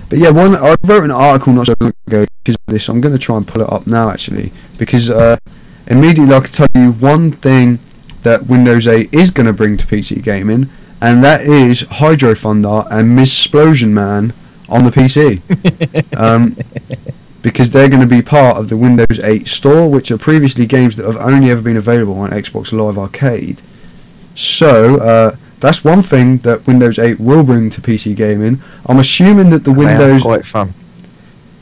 But yeah, I wrote an article not so long ago because of this. I'm going to try and pull it up now actually, because immediately I can tell you one thing that Windows 8 is going to bring to PC gaming, and that is Hydro Thunder and Missplosion Man on the PC. Because they're going to be part of the Windows 8 store, which are previously games that have only ever been available on Xbox Live Arcade. So that's one thing that Windows 8 will bring to PC gaming. I'm assuming that the Windows... They are quite fun.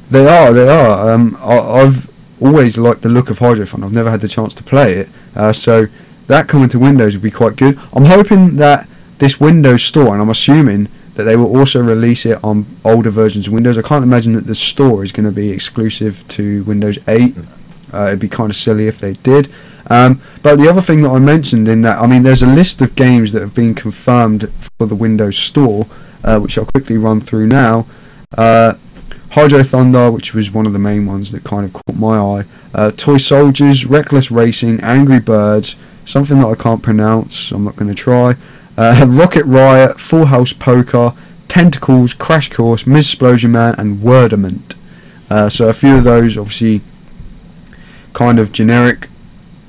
They are. I've always liked the look of Hydro Thunder. I've never had the chance to play it. So that coming to Windows would be quite good. I'm hoping that this Windows store, and I'm assuming that they will also release it on older versions of Windows. I can't imagine that the store is going to be exclusive to Windows 8. It'd be kind of silly if they did. But the other thing that I mentioned in that, I mean, there's a list of games that have been confirmed for the Windows store, which I'll quickly run through now. Hydro Thunder, which was one of the main ones that kind of caught my eye. Toy Soldiers, Reckless Racing, Angry Birds, something that I can't pronounce, so I'm not going to try. Rocket Riot, Full House Poker, Tentacles, Crash Course, Missplosion Man, and Wordament. So a few of those, obviously, kind of generic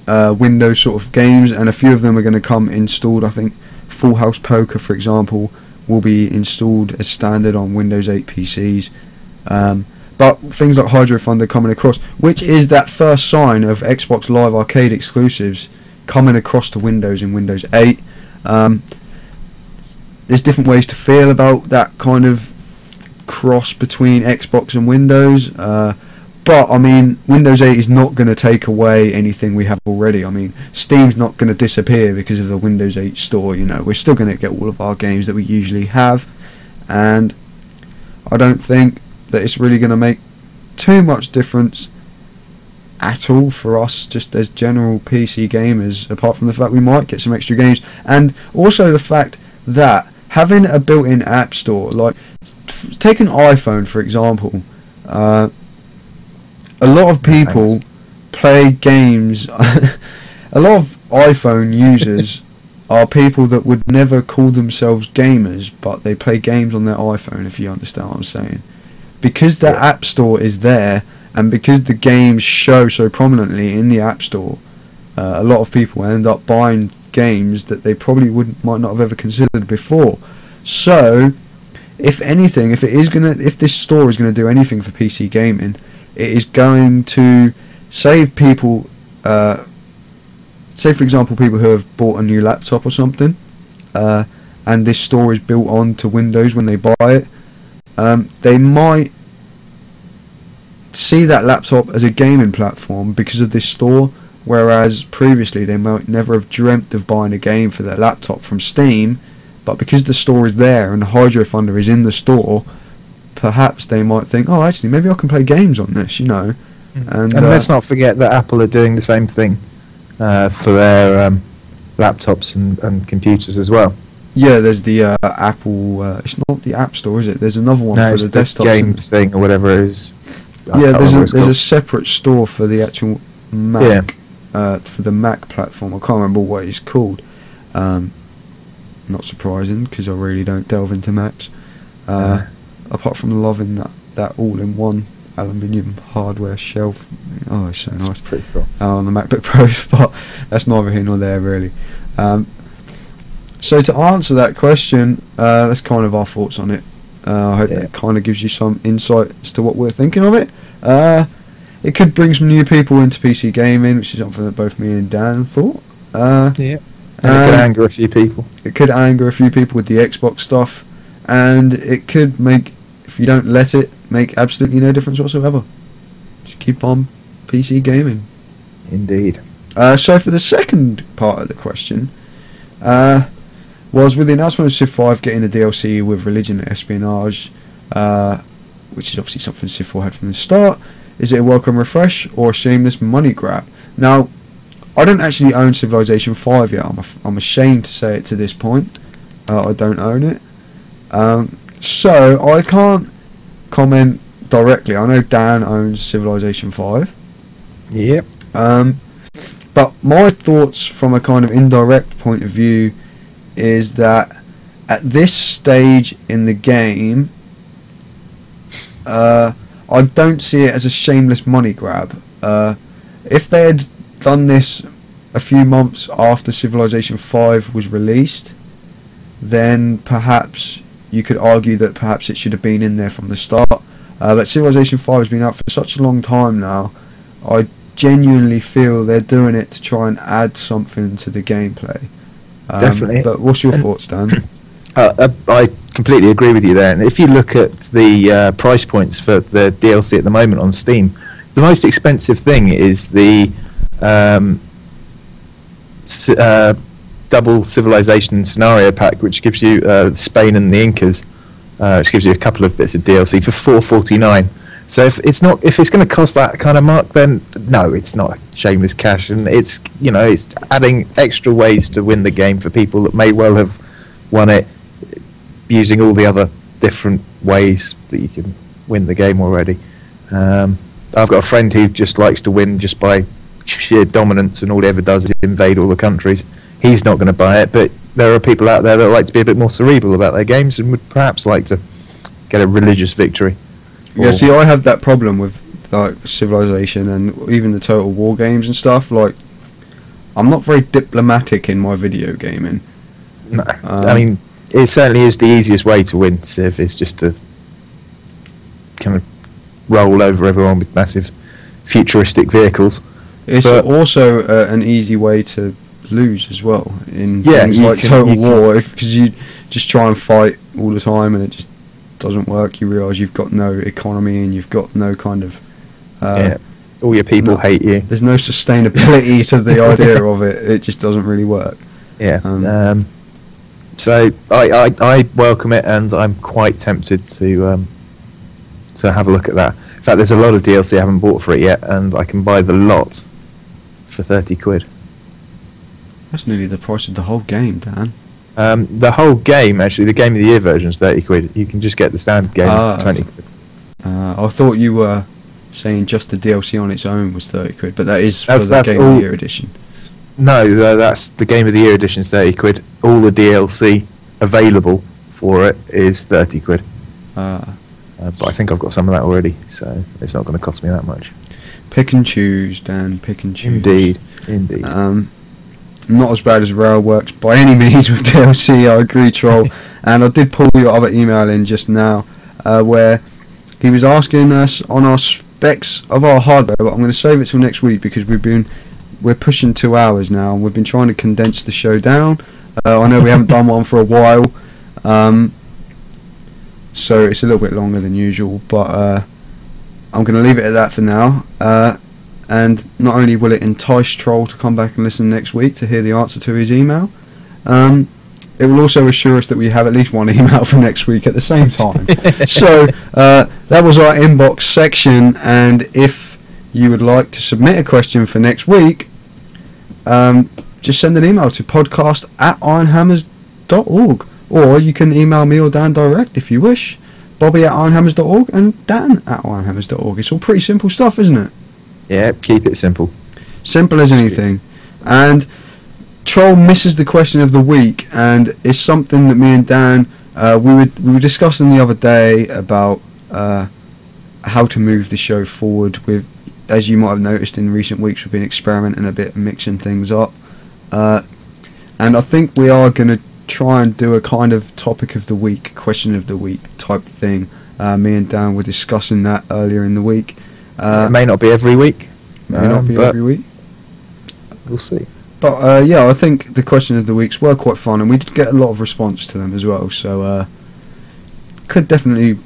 Windows sort of games, and a few of them are going to come installed. I think Full House Poker, for example, will be installed as standard on Windows 8 PCs. But things like Hydro Thunder coming across, which is that first sign of Xbox Live Arcade exclusives coming across to Windows in Windows 8. There's different ways to feel about that kind of cross between Xbox and Windows, but I mean, Windows 8 is not going to take away anything we have already. I mean, Steam's not going to disappear because of the Windows 8 store. You know, we're still going to get all of our games that we usually have, and I don't think that it's really going to make too much difference at all for us, just as general PC gamers, apart from the fact we might get some extra games, and also the fact that having a built-in app store, like take an iPhone for example, a lot of people play games. A lot of iPhone users are people that would never call themselves gamers, but they play games on their iPhone, if you understand what I'm saying. Because the App Store is there, and because the games show so prominently in the App Store, a lot of people end up buying games that they probably might not have ever considered before. So, if anything, if this store is going to do anything for PC gaming, it is going to save people. Say for example, people who have bought a new laptop or something, and this store is built onto Windows when they buy it. They might see that laptop as a gaming platform because of this store, whereas previously they might never have dreamt of buying a game for their laptop from Steam, but because the store is there and Hydro Thunder is in the store, perhaps they might think, oh, actually, maybe I can play games on this, you know. And let's not forget that Apple are doing the same thing for their laptops and computers as well. Yeah, there's the Apple. It's not the App Store, is it? There's another one for the desktop game thing or whatever it is. There's a separate store for the actual Mac. For the Mac platform. I can't remember what it's called. Not surprising because I really don't delve into Macs. Apart from loving that all-in-one aluminium hardware shelf. Oh, it's so nice. That's pretty cool. On the MacBook Pros, but that's neither here nor there really. So to answer that question, that's kind of our thoughts on it. I hope that kind of gives you some insight as to what we're thinking of it. It could bring some new people into PC gaming, which is something that both me and Dan thought. Yeah, and it could anger a few people. It could anger a few people with the Xbox stuff, and it could make, if you don't let it, make absolutely no difference whatsoever. Just keep on PC gaming. Indeed. So for the second part of the question, was with the announcement of Civ 5 getting a DLC with religion and espionage, which is obviously something Civ 4 had from the start, is it a welcome refresh or a shameless money grab? Now, I don't actually own Civilization 5 yet. I'm ashamed to say it to this point. I don't own it. So I can't comment directly. I know Dan owns Civilization 5. Yep. But my thoughts from a kind of indirect point of view is that at this stage in the game, I don't see it as a shameless money grab. If they had done this a few months after Civilization 5 was released, then perhaps you could argue that perhaps it should have been in there from the start. But Civilization 5 has been out for such a long time now, I genuinely feel they're doing it to try and add something to the gameplay. Definitely. But what's your thoughts, Dan? I completely agree with you there. And if you look at the price points for the DLC at the moment on Steam, the most expensive thing is the double Civilization scenario pack, which gives you Spain and the Incas, which gives you a couple of bits of DLC for $4.49. So if it's going to cost that kind of mark, then no, it's not shameless cash, and it's adding extra ways to win the game for people that may well have won it using all the other different ways that you can win the game already. I've got a friend who just likes to win just by sheer dominance, and all he ever does is invade all the countries. He's not going to buy it, but there are people out there that like to be a bit more cerebral about their games and would perhaps like to get a religious victory. Yeah, see, I have that problem with like Civilization and even the Total War games and stuff. Like, I'm not very diplomatic in my video gaming. No, I mean, it certainly is the easiest way to win Civ, is just to kind of roll over everyone with massive futuristic vehicles. It's but also an easy way to lose as well in Yeah, things you like can- Total you War, because you just try and fight all the time and it just doesn't work. You realise you've got no economy and you've got no kind of yeah, all your people no- hate you. there's no sustainability to the idea of it. It just doesn't really work. Yeah. Um, So I welcome it, and I'm quite tempted to have a look at that. In fact, there's a lot of DLC I haven't bought for it yet, and I can buy the lot for £30. That's nearly the price of the whole game, Dan. The whole game, actually, the Game of the Year version is £30. You can just get the standard game for £20. I thought you were saying just the DLC on its own was £30, but that is for That's- the that's Game of all- the Year edition. No, that's the Game of the Year edition is £30. All the DLC available for it is £30. But I think I've got some of that already, so it's not going to cost me that much. Pick and choose, Dan. Pick and choose. Indeed. Not as bad as Railworks by any means with DLC. I agree, Troll. And I did pull your other email in just now, where he was asking us on our specs of our hardware. But I'm going to save it till next week because we're pushing 2 hours now, and we've been trying to condense the show down. I know we haven't done one for a while, so it's a little bit longer than usual, but I'm going to leave it at that for now. And not only will it entice Troll to come back and listen next week to hear the answer to his email, it will also assure us that we have at least one email for next week at the same time. So that was our inbox section, and if you would like to submit a question for next week, just send an email to podcast@ironhammers.org, or you can email me or Dan direct if you wish. Bobby@ironhammers.org and Dan@ironhammers.org. It's all pretty simple stuff, isn't it? Yeah, keep it simple. Simple as anything. And Troll misses the question of the week, and it's something that me and Dan we were discussing the other day about how to move the show forward. With, as you might have noticed in recent weeks, we've been experimenting a bit, mixing things up, and I think we are going to try and do a kind of topic of the week, question of the week type thing. Me and Dan were discussing that earlier in the week. It may not be every week. May not be but every week. We'll see. But yeah, I think the question of the weeks were quite fun, and we did get a lot of response to them as well. So could definitely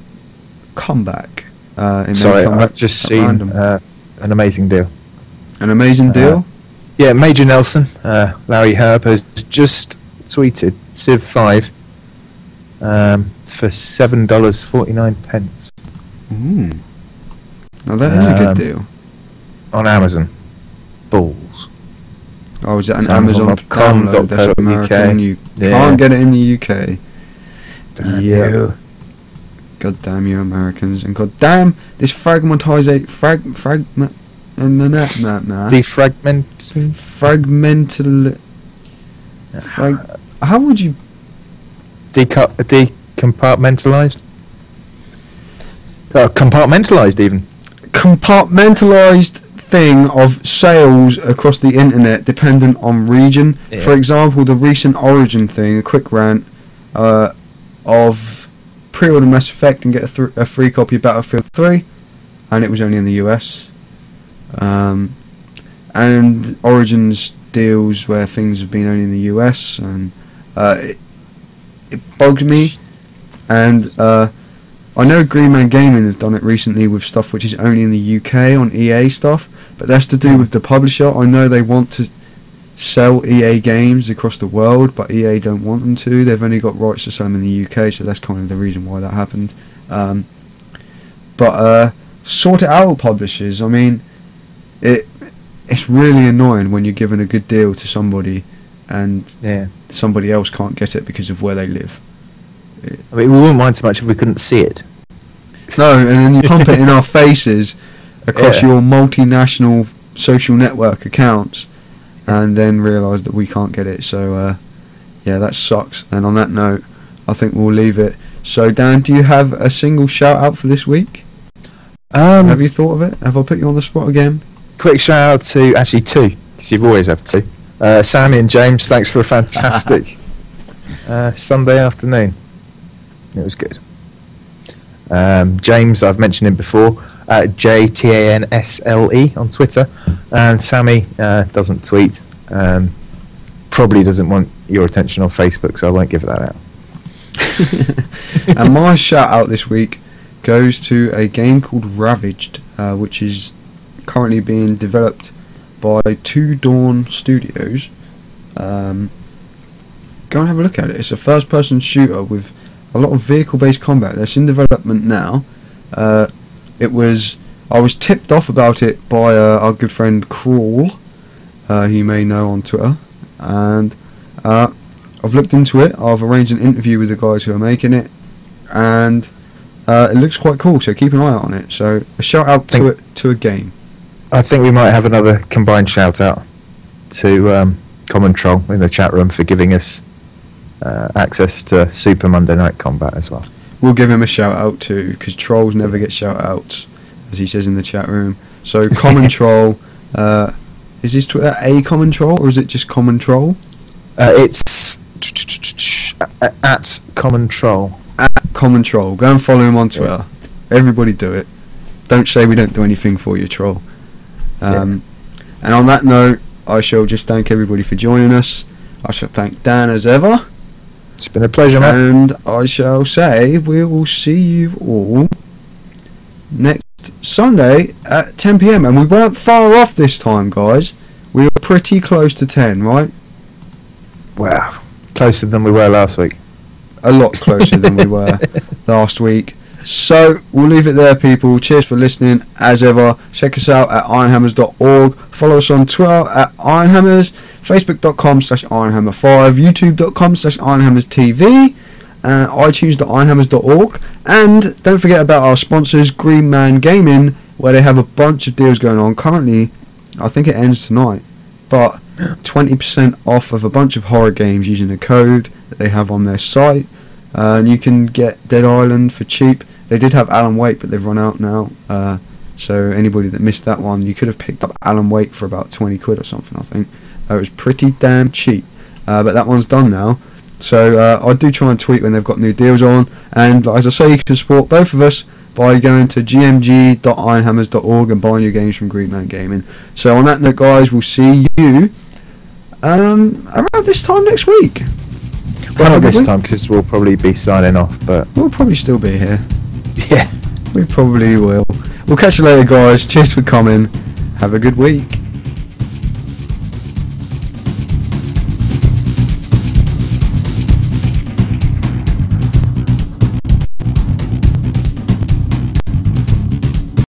come back. Sorry, I've just seen an amazing deal. An amazing deal? Yeah, Major Nelson, Larry Herb, has just tweeted Civ 5 for $7.49. Now that is a good deal. On Amazon. Balls. Oh, is that an It's Amazon Amazon.com.co.uk. download? That's American. You Yeah. can't get it in the UK. Damn Yeah. you. God damn you Americans, and god damn this fragmental how would you Decompartmentalized? Compartmentalized even. compartmentalized thing of sales across the internet dependent on region. Yeah. For example, the recent Origin thing, a quick rant of pre-order Mass Effect and get a free copy of Battlefield 3, and it was only in the US. And Origin's deals where things have been only in the US, and it bugs me. And I know Green Man Gaming have done it recently with stuff which is only in the UK on EA stuff, but that's to do with the publisher. I know they want to sell EA games across the world, but EA don't want them to. They've only got rights to sell them in the UK, so that's kind of the reason why that happened. But sort it out, publishers. I mean, it's really annoying when you're given a good deal to somebody and somebody else can't get it because of where they live. I mean, we wouldn't mind so much if we couldn't see it. No, and then you pump it in our faces across your multinational social network accounts, and then realise that we can't get it. So, yeah, that sucks. And on that note, I think we'll leave it. So, Dan, do you have a single shout out for this week? Have you thought of it? Have I put you on the spot again? Quick shout out to, actually two, because you've always had two. Sammy and James, thanks for a fantastic Sunday afternoon. It was good. James, I've mentioned him before, JTANSLE on Twitter, and Sammy doesn't tweet, probably doesn't want your attention on Facebook, so I won't give that out. And my shout out this week goes to a game called Ravaged, which is currently being developed by Two Dawn Studios. Go and have a look at it. It's a first person shooter with a lot of vehicle based combat. That's in development now. I was tipped off about it by our good friend Crawl, who you may know on Twitter, and I've looked into it. I've arranged an interview with the guys who are making it, and it looks quite cool, so keep an eye out on it. So a shout out to a game. I think we might have another combined shout out to Common Troll in the chat room for giving us access to Super Monday Night Combat as well. We'll give him a shout out too, because trolls never get shout outs, as he says in the chat room. So Common Troll, is his Twitter a Common Troll, or is it just Common Troll? It's at Common Troll. At Common Troll. Go and follow him on Twitter. Everybody do it. Don't say we don't do anything for you, troll. And on that note, I shall just thank everybody for joining us. I shall thank Dan as ever. It's been a pleasure, man. And I shall say we will see you all next Sunday at 10 PM. And we weren't far off this time, guys. We were pretty close to 10, right? Wow. Closer than we were last week. A lot closer than we were last week. So we'll leave it there, people. Cheers for listening as ever. Check us out at ironhammers.org. Follow us on Twitter at ironhammers, facebook.com/ironhammer5, youtube.com/ironhammerstv, itunes.ironhammers.org, and don't forget about our sponsors, Green Man Gaming, where they have a bunch of deals going on currently. I think it ends tonight, but 20% off of a bunch of horror games using a code that they have on their site. And you can get Dead Island for cheap. They did have Alan Wake, but they've run out now. So anybody that missed that one, you could have picked up Alan Wake for about 20 quid or something, I think. It was pretty damn cheap. But that one's done now. So I do try and tweet when they've got new deals on. And as I say, you can support both of us by going to gmg.ironhammers.org and buying your games from Green Man Gaming. So on that note, guys, we'll see you around this time next week. Well, not this time, because we'll probably be signing off, but... We'll probably still be here. Yeah. We probably will. We'll catch you later, guys. Cheers for coming. Have a good week.